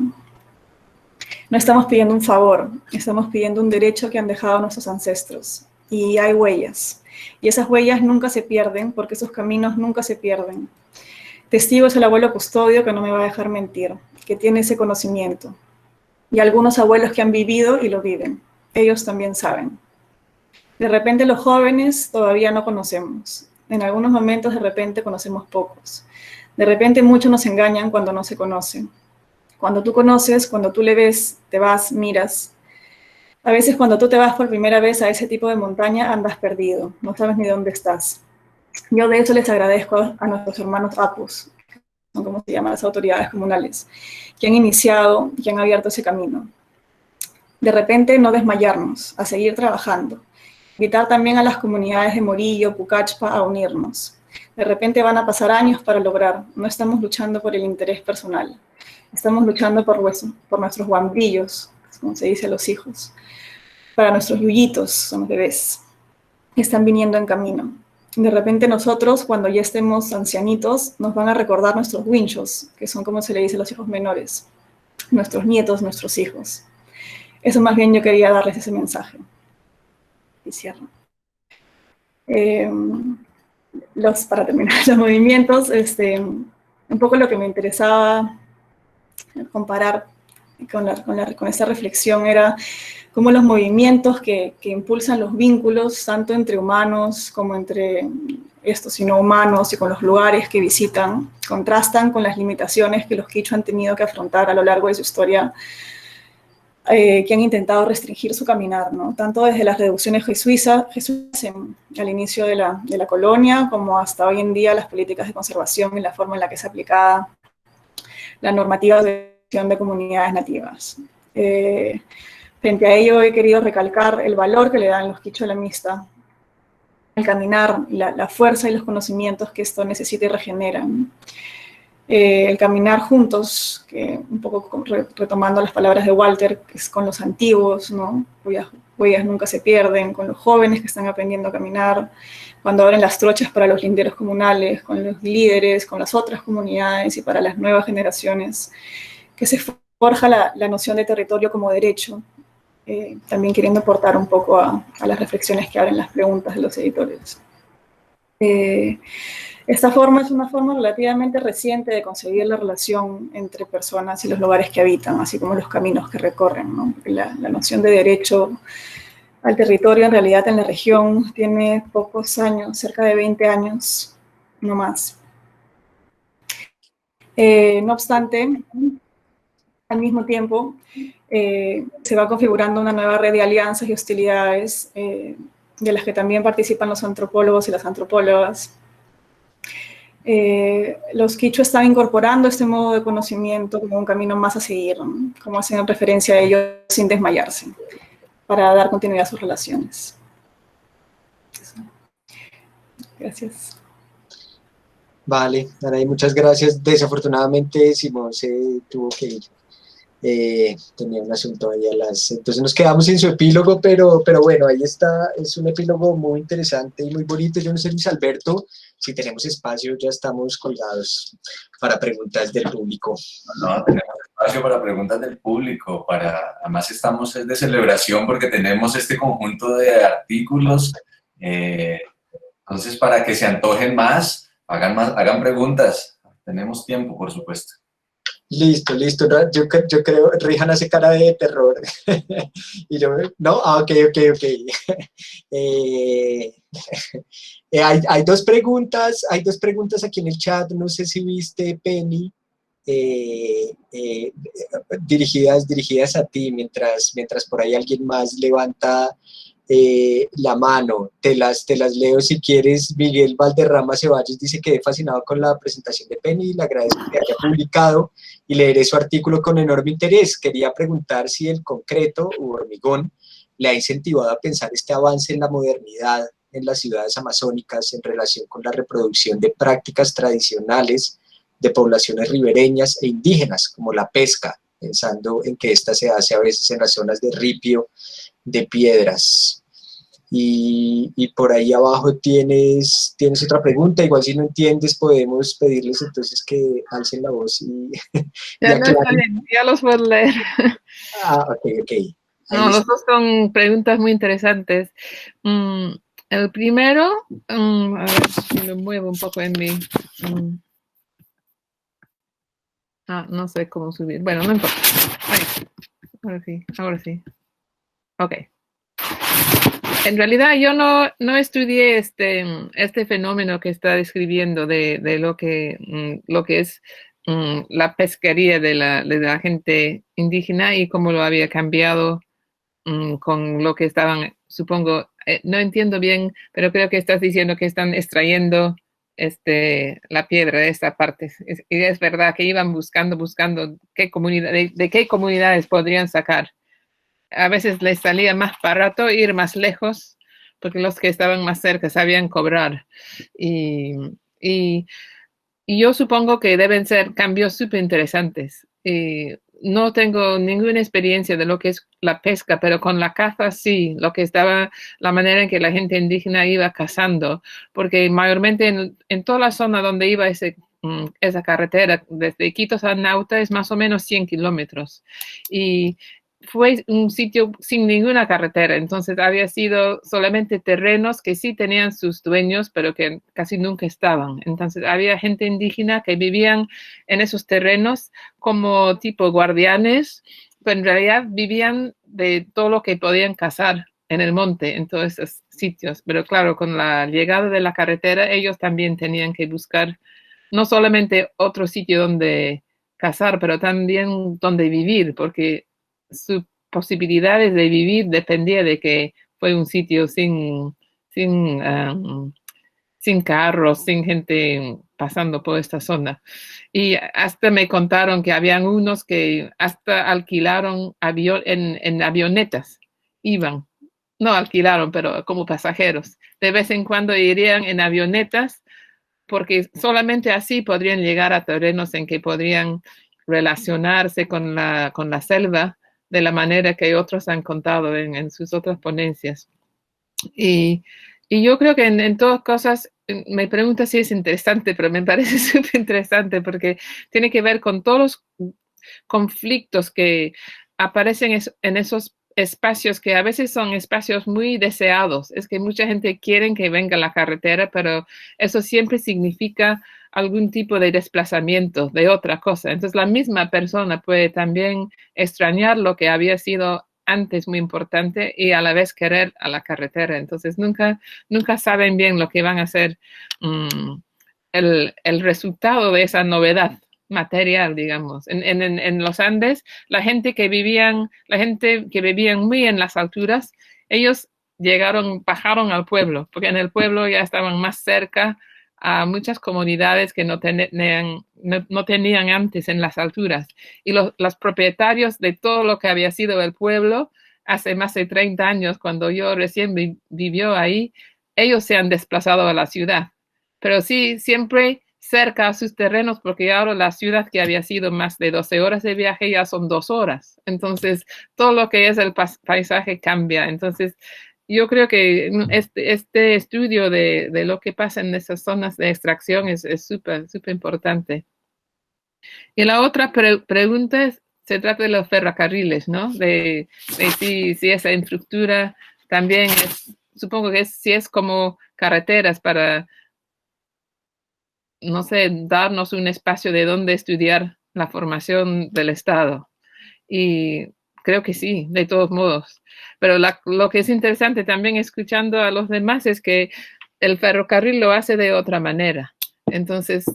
no estamos pidiendo un favor, estamos pidiendo un derecho que han dejado nuestros ancestros. Y hay huellas. Y esas huellas nunca se pierden, porque esos caminos nunca se pierden. Testigo es el abuelo custodio, que no me va a dejar mentir, que tiene ese conocimiento. Y algunos abuelos que han vivido y lo viven. Ellos también saben. De repente los jóvenes todavía no conocemos. En algunos momentos de repente conocemos pocos. De repente muchos nos engañan cuando no se conocen. Cuando tú conoces, cuando tú le ves, te vas, miras. A veces cuando tú te vas por primera vez a ese tipo de montaña, andas perdido, no sabes ni dónde estás. Yo de eso les agradezco a nuestros hermanos apus, son como se llaman las autoridades comunales, que han iniciado, que han abierto ese camino. De repente no desmayarnos, a seguir trabajando. Invitar también a las comunidades de Morillo, Pucallpa a unirnos. De repente van a pasar años para lograr, no estamos luchando por el interés personal. Estamos luchando por nuestros guambillos, como se dice a los hijos, para nuestros yuyitos, son los bebés, que están viniendo en camino. De repente nosotros, cuando ya estemos ancianitos, nos van a recordar nuestros winchos, que son como se le dice a los hijos menores, nuestros nietos, nuestros hijos. Eso más bien yo quería darles ese mensaje. Y cierro. Para terminar, los movimientos, un poco lo que me interesaba comparar con esta reflexión era cómo los movimientos que impulsan los vínculos, tanto entre humanos como entre estos y no humanos, y con los lugares que visitan, contrastan con las limitaciones que los quichua han tenido que afrontar a lo largo de su historia, que han intentado restringir su caminar, ¿no? Tanto desde las reducciones jesuitas al inicio de la colonia, como hasta hoy en día las políticas de conservación y la forma en la que es aplicada la normativa de comunidades nativas. Frente a ello he querido recalcar el valor que le dan los quichua lamista al caminar, la fuerza y los conocimientos que esto necesita y regenera. El caminar juntos, que un poco retomando las palabras de Walter, que es con los antiguos, ¿no? Cuyas huellas nunca se pierden, con los jóvenes que están aprendiendo a caminar, cuando abren las trochas para los linderos comunales, con los líderes, con las otras comunidades y para las nuevas generaciones, que se forja la noción de territorio como derecho, también queriendo aportar un poco a las reflexiones que abren las preguntas de los editores. Esta forma es una forma relativamente reciente de concebir la relación entre personas y los lugares que habitan, así como los caminos que recorren, ¿no? La noción de derecho al territorio en realidad en la región tiene pocos años, cerca de 20 años, no más. No obstante, al mismo tiempo, se va configurando una nueva red de alianzas y hostilidades, de las que también participan los antropólogos y las antropólogas. Los quichua están incorporando este modo de conocimiento como un camino más a seguir, ¿no? Como hacen referencia a ello sin desmayarse, para dar continuidad a sus relaciones. Gracias. Vale, Aray, muchas gracias. Desafortunadamente Simón se tuvo que ir. Tenía un asunto ahí entonces nos quedamos sin su epílogo, pero bueno, ahí está, es un epílogo muy interesante y muy bonito. Yo no sé, Luis Alberto, si tenemos espacio, ya estamos colgados para preguntas del público. No, tenemos espacio para preguntas del público, además estamos de celebración porque tenemos este conjunto de artículos, entonces para que se antojen más, hagan preguntas, tenemos tiempo, por supuesto. Listo, no, yo creo, Rihan hace cara de terror. Y yo, no, ok. Hay dos preguntas aquí en el chat, no sé si viste, Penny, dirigidas a ti, mientras por ahí alguien más levanta la mano. Te las leo si quieres. Miguel Valderrama Ceballos dice que fascinado con la presentación de Penny, le agradezco que haya publicado y leeré su artículo con enorme interés. Quería preguntar si el concreto u hormigón le ha incentivado a pensar este avance en la modernidad en las ciudades amazónicas en relación con la reproducción de prácticas tradicionales de poblaciones ribereñas e indígenas, como la pesca, pensando en que esta se hace a veces en las zonas de ripio de piedras. Y por ahí abajo tienes otra pregunta. Igual si no entiendes podemos pedirles entonces que alcen la voz y ya, no, está bien, ya los puedo leer. Ok. No, los dos son preguntas muy interesantes. El primero, a ver si lo muevo un poco en mi... no sé cómo subir. Bueno, no importa. Ahora sí. Ok. En realidad yo no estudié este fenómeno que está describiendo de lo que es la pesquería de la gente indígena y cómo lo había cambiado con lo que estaban, supongo, no entiendo bien, pero creo que estás diciendo que están extrayendo la piedra de esta parte. Y es verdad que iban buscando qué comunidad, de qué comunidades podrían sacar. A veces les salía más barato ir más lejos, porque los que estaban más cerca sabían cobrar. Y yo supongo que deben ser cambios súper interesantes. No tengo ninguna experiencia de lo que es la pesca, pero con la caza sí, la manera en que la gente indígena iba cazando, porque mayormente en toda la zona donde iba esa carretera, desde Iquitos a Nauta, es más o menos 100 kilómetros. Y fue un sitio sin ninguna carretera, entonces había sido solamente terrenos que sí tenían sus dueños, pero que casi nunca estaban. Entonces había gente indígena que vivían en esos terrenos como tipo guardianes, pero en realidad vivían de todo lo que podían cazar en el monte, en todos esos sitios. Pero claro, con la llegada de la carretera, ellos también tenían que buscar no solamente otro sitio donde cazar, pero también donde vivir, porque sus posibilidades de vivir dependía de que fue un sitio sin, sin carros, sin gente pasando por esta zona. Y hasta me contaron que habían unos que hasta alquilaron en avionetas, iban, no alquilaron, pero como pasajeros. De vez en cuando irían en avionetas porque solamente así podrían llegar a terrenos en que podrían relacionarse con la selva de la manera que otros han contado en sus otras ponencias. Y yo creo que en todas cosas, me pregunta si es interesante, pero me parece súper interesante porque tiene que ver con todos los conflictos que aparecen en esos espacios que a veces son espacios muy deseados. Es que mucha gente quiere que venga la carretera, pero eso siempre significa algún tipo de desplazamiento de otra cosa. Entonces la misma persona puede también extrañar lo que había sido antes muy importante y a la vez querer a la carretera. Entonces nunca saben bien lo que van a hacer, el resultado de esa novedad material, digamos. En los Andes, la gente que vivían muy en las alturas, ellos bajaron al pueblo, porque en el pueblo ya estaban más cerca a muchas comunidades que no tenían antes en las alturas. Y los propietarios de todo lo que había sido el pueblo, hace más de 30 años, cuando yo recién vivió ahí, ellos se han desplazado a la ciudad. Pero sí, siempre cerca a sus terrenos, porque ahora la ciudad que había sido más de 12 horas de viaje ya son 2 horas. Entonces, todo lo que es el paisaje cambia. Entonces, yo creo que este estudio de lo que pasa en esas zonas de extracción es súper, súper importante. Y la otra pregunta se trata de los ferrocarriles, ¿no? De si esa infraestructura también supongo que si es como carreteras para, no sé, darnos un espacio de donde estudiar la formación del Estado. Y creo que sí, de todos modos. Pero lo que es interesante también escuchando a los demás es que el ferrocarril lo hace de otra manera. Entonces,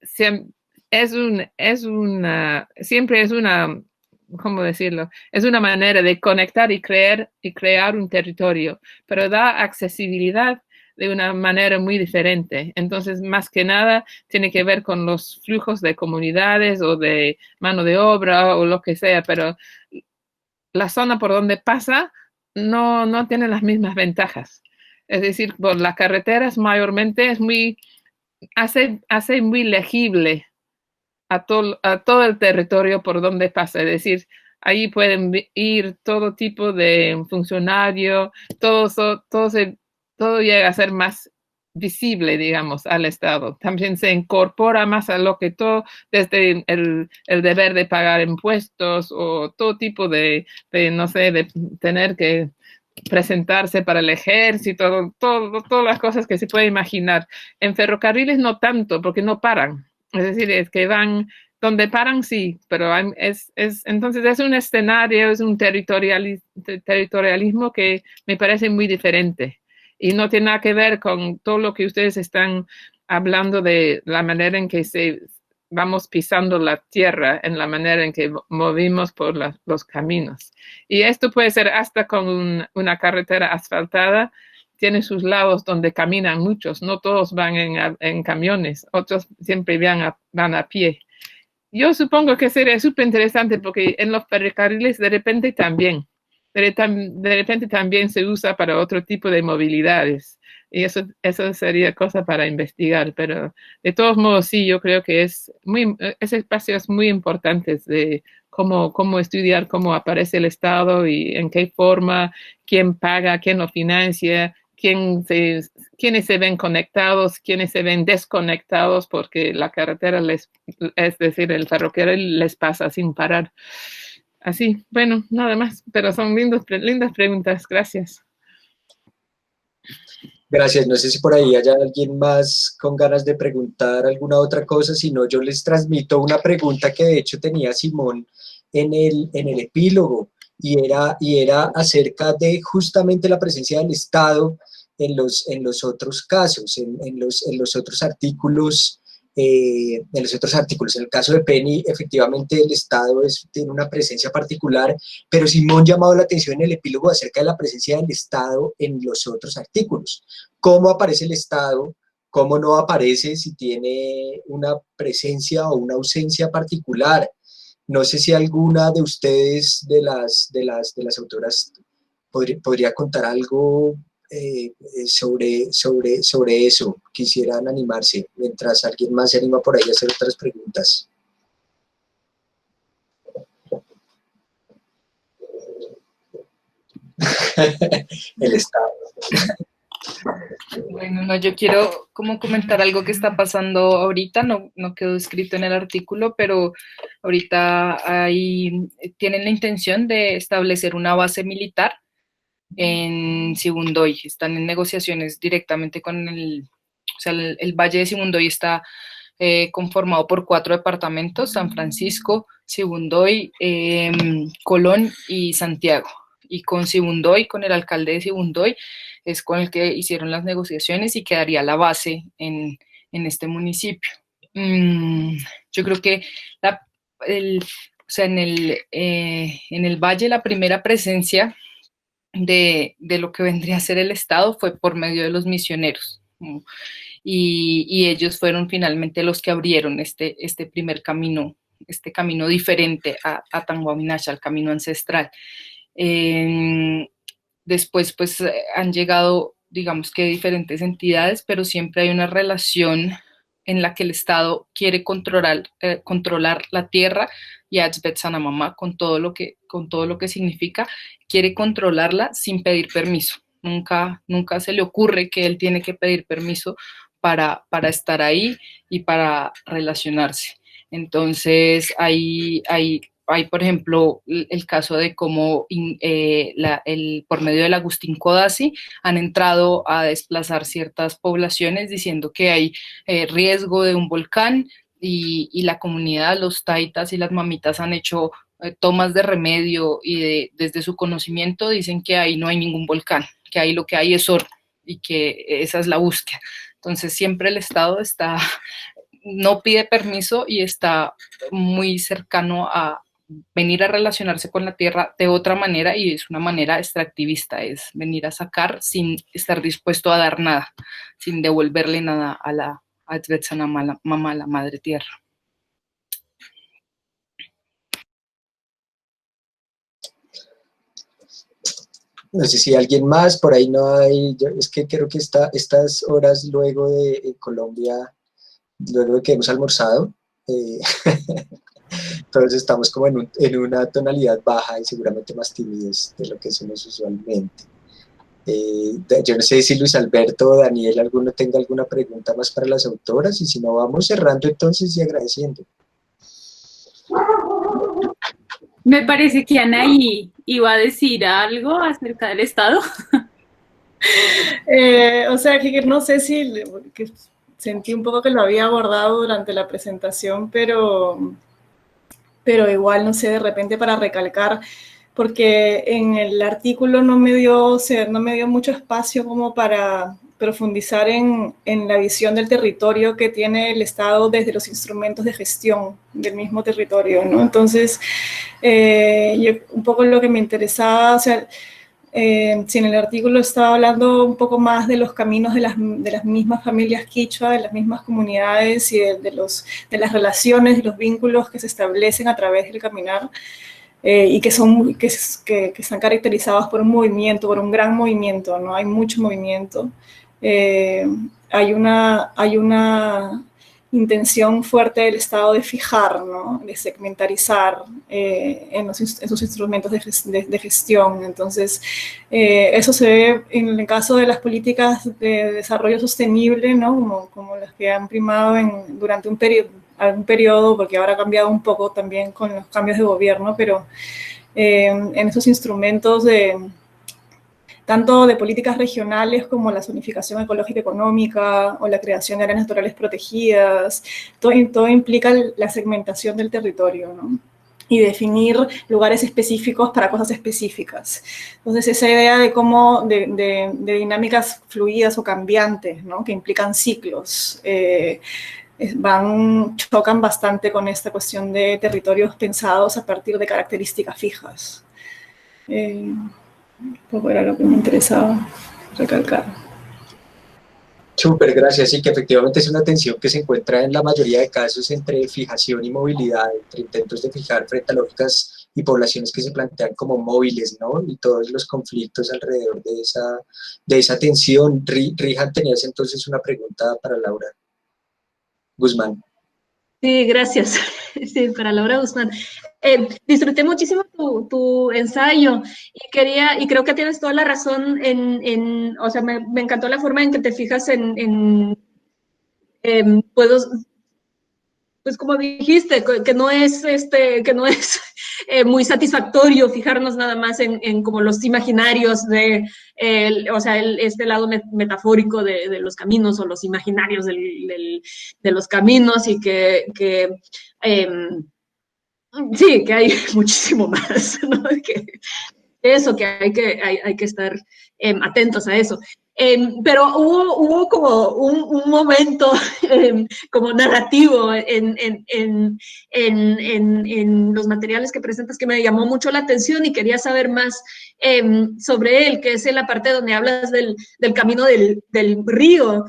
siempre es una, ¿cómo decirlo? Es una manera de conectar y crear un territorio, pero da accesibilidad de una manera muy diferente. Entonces, más que nada, tiene que ver con los flujos de comunidades o de mano de obra o lo que sea, pero la zona por donde pasa no tiene las mismas ventajas. Es decir, por las carreteras mayormente hace muy legible a todo el territorio por donde pasa. Es decir, ahí pueden ir todo tipo de funcionario, todo llega a ser más visible, digamos, al Estado. También se incorpora más a lo que todo, desde el deber de pagar impuestos o todo tipo de no sé, de tener que presentarse para el ejército, todas las cosas que se puede imaginar. En ferrocarriles no tanto, porque no paran. Es decir, es que van donde paran, sí, pero entonces es un escenario, es un territorialismo que me parece muy diferente. Y no tiene nada que ver con todo lo que ustedes están hablando de la manera en que vamos pisando la tierra, en la manera en que movimos por los caminos. Y esto puede ser hasta con una carretera asfaltada, tiene sus lados donde caminan muchos, no todos van en camiones, otros siempre van a pie. Yo supongo que sería súper interesante porque en los ferrocarriles de repente también se usa para otro tipo de movilidades. Y eso sería cosa para investigar, pero de todos modos sí, yo creo que ese espacio es muy importante de cómo estudiar cómo aparece el Estado y en qué forma, quién paga, quién lo financia, quiénes se ven conectados, quiénes se ven desconectados, porque la carretera es decir, el ferrocarril les pasa sin parar. Así, bueno, nada más, pero son lindas preguntas, gracias. Gracias, no sé si por ahí haya alguien más con ganas de preguntar alguna otra cosa, si no yo les transmito una pregunta que de hecho tenía Simón en el epílogo, y era acerca de justamente la presencia del Estado en los otros casos, en los otros artículos. En el caso de Penny, efectivamente el Estado tiene una presencia particular, pero Simón llamado la atención en el epílogo acerca de la presencia del Estado en los otros artículos. ¿Cómo aparece el Estado? ¿Cómo no aparece? Si tiene una presencia o una ausencia particular. No sé si alguna de ustedes, de las autoras, podría contar algo sobre eso. Quisieran animarse, mientras alguien más se anima por ahí a hacer otras preguntas. El Estado. Bueno, no, yo quiero como comentar algo que está pasando ahorita, no quedó escrito en el artículo, pero ahorita tienen la intención de establecer una base militar en Sibundoy. Están en negociaciones directamente con el Valle de Sibundoy está conformado por 4 departamentos: San Francisco, Sibundoy, Colón y Santiago. Y con Sibundoy, con el alcalde de Sibundoy, es con el que hicieron las negociaciones y quedaría la base en este municipio. Yo creo que en el Valle la primera presencia de lo que vendría a ser el Estado fue por medio de los misioneros, y ellos fueron finalmente los que abrieron este primer camino, este camino diferente a Tanguaminacha, al camino ancestral. Después pues han llegado, digamos que diferentes entidades, pero siempre hay una relación en la que el Estado quiere controlar la tierra y Achbet Sanamama, con todo lo que significa, quiere controlarla sin pedir permiso. Nunca se le ocurre que él tiene que pedir permiso para estar ahí y para relacionarse. Entonces hay por ejemplo, el caso de cómo por medio del Agustín Codazzi han entrado a desplazar ciertas poblaciones diciendo que hay riesgo de un volcán, y la comunidad, los taitas y las mamitas han hecho tomas de remedio, y desde su conocimiento dicen que ahí no hay ningún volcán, que ahí lo que hay es oro, y que esa es la búsqueda. Entonces siempre el Estado no pide permiso y está muy cercano a venir a relacionarse con la tierra de otra manera, y es una manera extractivista, es venir a sacar sin estar dispuesto a dar nada, sin devolverle nada a la mamá, la madre tierra. No sé si alguien más, por ahí no hay. Es que creo que estas horas luego de Colombia, luego de que hemos almorzado, entonces estamos como en una tonalidad baja y seguramente más tímidos de lo que somos usualmente. Yo no sé si Luis Alberto o Daniel alguno tenga alguna pregunta más para las autoras, y si no, vamos cerrando entonces y agradeciendo. Me parece que Anaí iba a decir algo acerca del Estado. O sea, que no sé si que sentí un poco que lo había abordado durante la presentación, pero igual, no sé, de repente para recalcar, porque en el artículo no me dio mucho espacio como para profundizar en la visión del territorio que tiene el Estado desde los instrumentos de gestión del mismo territorio, ¿no? Entonces, un poco lo que me interesaba, o sea, si en el artículo estaba hablando un poco más de los caminos de las mismas familias quichua, de las mismas comunidades, y de las relaciones y los vínculos que se establecen a través del caminar, y que están caracterizados por un movimiento, por un gran movimiento, ¿no? Hay mucho movimiento. hay una intención fuerte del Estado de fijar, ¿no? De segmentarizar en sus instrumentos de gestión. Entonces, eso se ve en el caso de las políticas de desarrollo sostenible, ¿no? Como las que han primado durante algún periodo, porque ahora ha cambiado un poco también con los cambios de gobierno, pero en esos instrumentos tanto de políticas regionales como la zonificación ecológica económica o la creación de áreas naturales protegidas, todo implica la segmentación del territorio, ¿no? Y definir lugares específicos para cosas específicas. Entonces, esa idea de dinámicas fluidas o cambiantes, ¿no? Que implican ciclos, chocan bastante con esta cuestión de territorios pensados a partir de características fijas. Un poco era lo que me interesaba recalcar. Súper, gracias. Sí, que efectivamente es una tensión que se encuentra en la mayoría de casos entre fijación y movilidad, entre intentos de fijar frente a lógicas y poblaciones que se plantean como móviles, ¿no? Y todos los conflictos alrededor de esa tensión. Rihan, tenías entonces una pregunta para Laura Guzmán. Sí, gracias. Sí, para Laura Guzmán. Disfruté muchísimo tu ensayo y creo que tienes toda la razón o sea, me encantó la forma en que te fijas pues como dijiste, que no es muy satisfactorio fijarnos nada más en como los imaginarios o sea, este lado metafórico de los caminos o los imaginarios de los caminos y sí, que hay muchísimo más, ¿no? Que hay que estar atentos a eso. Pero hubo como un momento como narrativo en los materiales que presentas que me llamó mucho la atención y quería saber más sobre él, que es en la parte donde hablas del camino del río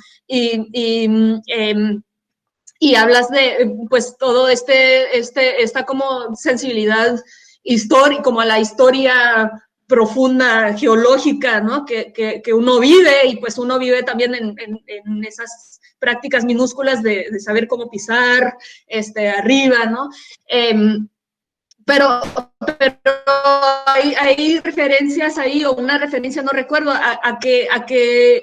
y hablas de, pues, todo esta como sensibilidad histórica, como a la historia profunda, geológica, ¿no? Que uno vive, y pues uno vive también en esas prácticas minúsculas de saber cómo pisar arriba, ¿no? Pero hay referencias ahí, o una referencia, no recuerdo, a que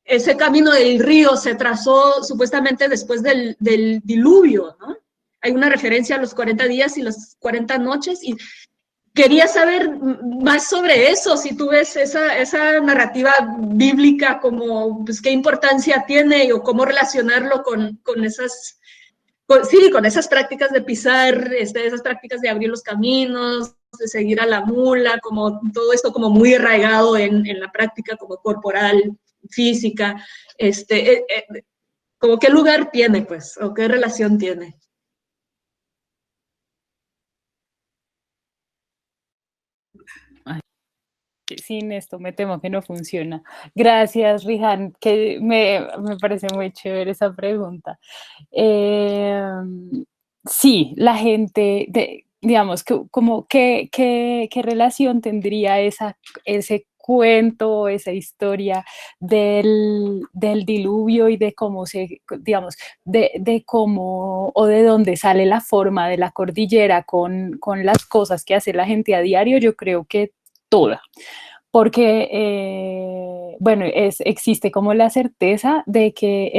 ese camino del río se trazó supuestamente después del diluvio, ¿no? Hay una referencia a los 40 días y las 40 noches, y quería saber más sobre eso, si tú ves esa narrativa bíblica, como, pues, qué importancia tiene o cómo relacionarlo con esas prácticas de pisar, esas prácticas de abrir los caminos, de seguir a la mula, como todo esto como muy arraigado en la práctica como corporal, física, como qué lugar tiene, pues, o qué relación tiene. Sin esto me temo que no funciona. Gracias, Rihan, que me parece muy chévere esa pregunta. Sí, la gente, digamos, ¿qué relación tendría ese cuento, esa historia del diluvio y de cómo digamos, de cómo o de dónde sale la forma de la cordillera con las cosas que hace la gente a diario? Yo creo que toda, porque, bueno, existe como la certeza de que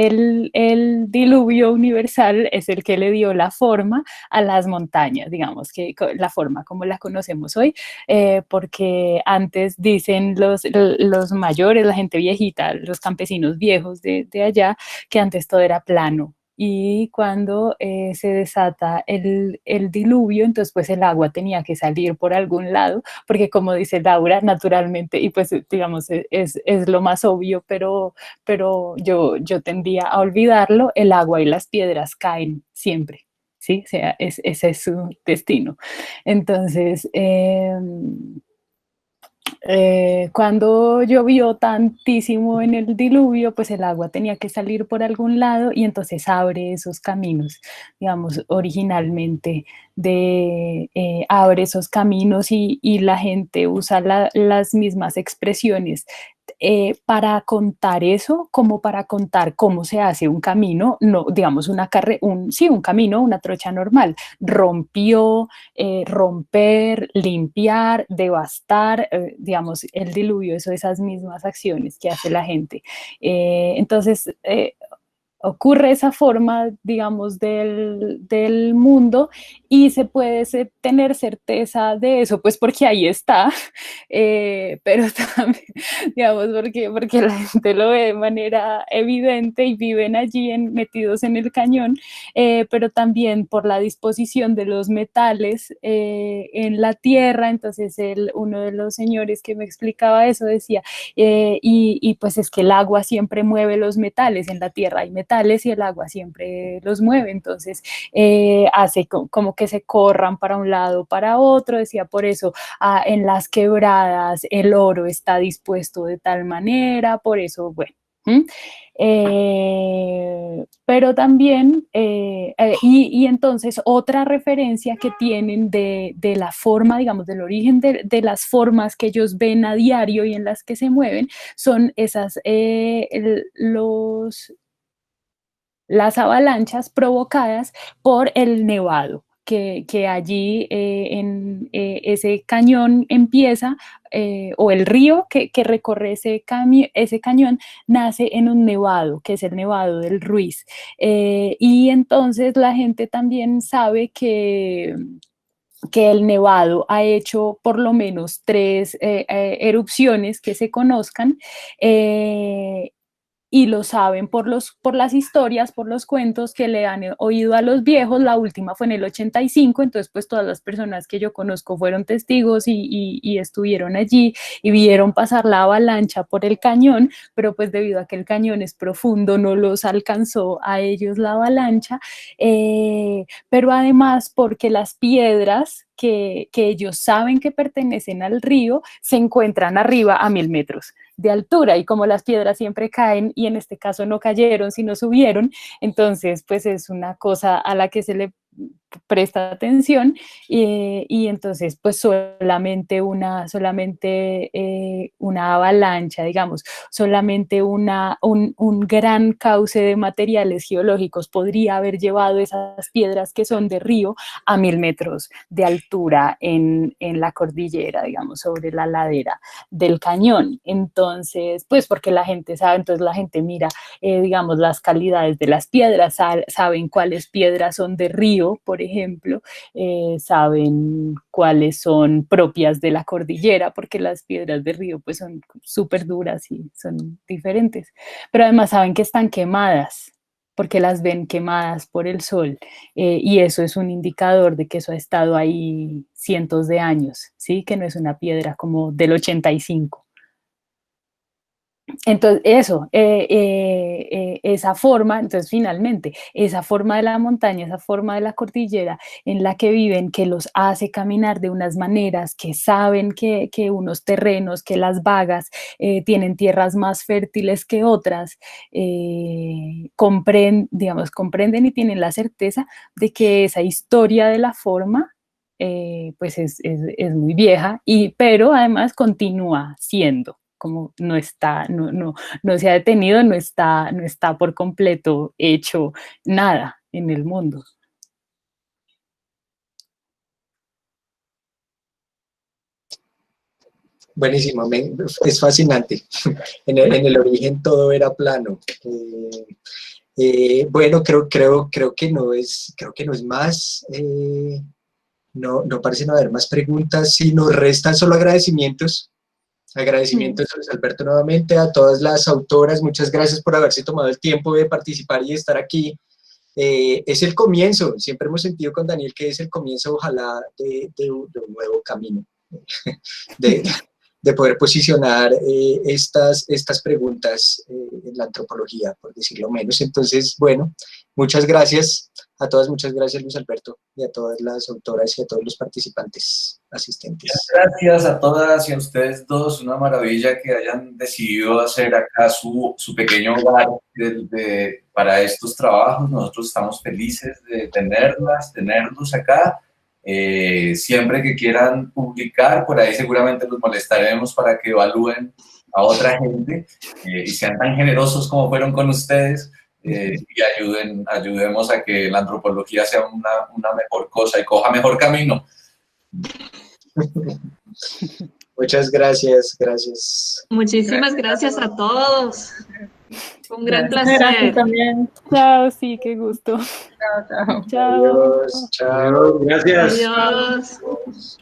el diluvio universal es el que le dio la forma a las montañas, digamos, que la forma como la conocemos hoy, porque antes dicen los mayores, la gente viejita, los campesinos viejos de allá, que antes todo era plano. Y cuando se desata el diluvio, entonces pues el agua tenía que salir por algún lado, porque como dice Laura, naturalmente, y pues digamos es lo más obvio, pero yo tendía a olvidarlo, el agua y las piedras caen siempre, ¿sí? O sea, ese es su destino. Entonces, cuando llovió tantísimo en el diluvio, pues el agua tenía que salir por algún lado y entonces abre esos caminos, digamos, originalmente abre esos caminos y la gente usa las mismas expresiones para contar eso, como para contar cómo se hace un camino, no, digamos, un camino, una trocha normal, rompió, romper, limpiar, devastar, digamos, el diluvio, esas mismas acciones que hace la gente. Entonces, ocurre esa forma, digamos, del mundo y se puede tener certeza de eso, pues porque ahí está, pero también, digamos, porque la gente lo ve de manera evidente y viven allí metidos en el cañón, pero también por la disposición de los metales en la tierra. Entonces uno de los señores que me explicaba eso decía, y pues es que el agua siempre mueve los metales, en la tierra hay metales y el agua siempre los mueve, entonces hace como que se corran para un lado, para otro. Decía, por eso en las quebradas el oro está dispuesto de tal manera, por eso, bueno. Pero también, y entonces otra referencia que tienen de la forma, digamos, del origen de las formas que ellos ven a diario y en las que se mueven, son esas, las avalanchas provocadas por el nevado, que allí en ese cañón empieza, o el río que recorre ese cañón, nace en un nevado, que es el nevado del Ruiz. Y entonces la gente también sabe que el nevado ha hecho por lo menos 3 erupciones que se conozcan, y lo saben por las historias, por los cuentos que le han oído a los viejos. La última fue en el 85, entonces pues todas las personas que yo conozco fueron testigos y estuvieron allí y vieron pasar la avalancha por el cañón, pero pues debido a que el cañón es profundo no los alcanzó a ellos la avalancha, pero además porque las piedras que ellos saben que pertenecen al río se encuentran arriba a 1000 metros de altura, y como las piedras siempre caen, y en este caso no cayeron sino subieron, entonces pues es una cosa a la que se le presta atención, y entonces pues solamente una avalancha, digamos, solamente un gran cauce de materiales geológicos podría haber llevado esas piedras que son de río a 1000 metros de altura en la cordillera, digamos, sobre la ladera del cañón. Entonces, pues porque la gente sabe, entonces la gente mira, digamos, las calidades de las piedras, saben cuáles piedras son de río, por ejemplo, saben cuáles son propias de la cordillera, porque las piedras de río pues son súper duras y son diferentes, pero además saben que están quemadas, porque las ven quemadas por el sol, y eso es un indicador de que eso ha estado ahí cientos de años, ¿sí? Que no es una piedra como del 85. Entonces, esa forma, entonces finalmente, esa forma de la montaña, esa forma de la cordillera en la que viven, que los hace caminar de unas maneras, que saben que unos terrenos, que las vagas tienen tierras más fértiles que otras, comprenden y tienen la certeza de que esa historia de la forma pues es muy vieja, pero además continúa siendo, como no se ha detenido, no está por completo hecho nada en el mundo. Buenísimo, es fascinante. En el origen todo era plano. Bueno, creo que no es más. No parecen haber más preguntas. Si nos restan solo agradecimientos. Agradecimientos a Luis Alberto nuevamente, a todas las autoras. Muchas gracias por haberse tomado el tiempo de participar y de estar aquí. Es el comienzo. Siempre hemos sentido con Daniel que es el comienzo, ojalá, de un nuevo camino. De poder posicionar estas preguntas en la antropología, por decirlo menos. Entonces, bueno, muchas gracias a todas, muchas gracias Luis Alberto, y a todas las autoras y a todos los participantes asistentes. Gracias a todas y a ustedes dos, una maravilla que hayan decidido hacer acá su pequeño hogar para estos trabajos. Nosotros estamos felices de tenerlos acá. Siempre que quieran publicar, por ahí seguramente los molestaremos para que evalúen a otra gente y sean tan generosos como fueron con ustedes y ayudemos a que la antropología sea una mejor cosa y coja mejor camino. Muchas gracias, gracias. Muchísimas gracias a todos. Fue un gran Gracias placer. también. Chao, sí, qué gusto. Chao, chao. Chao. Adiós, chao. Gracias. Adiós.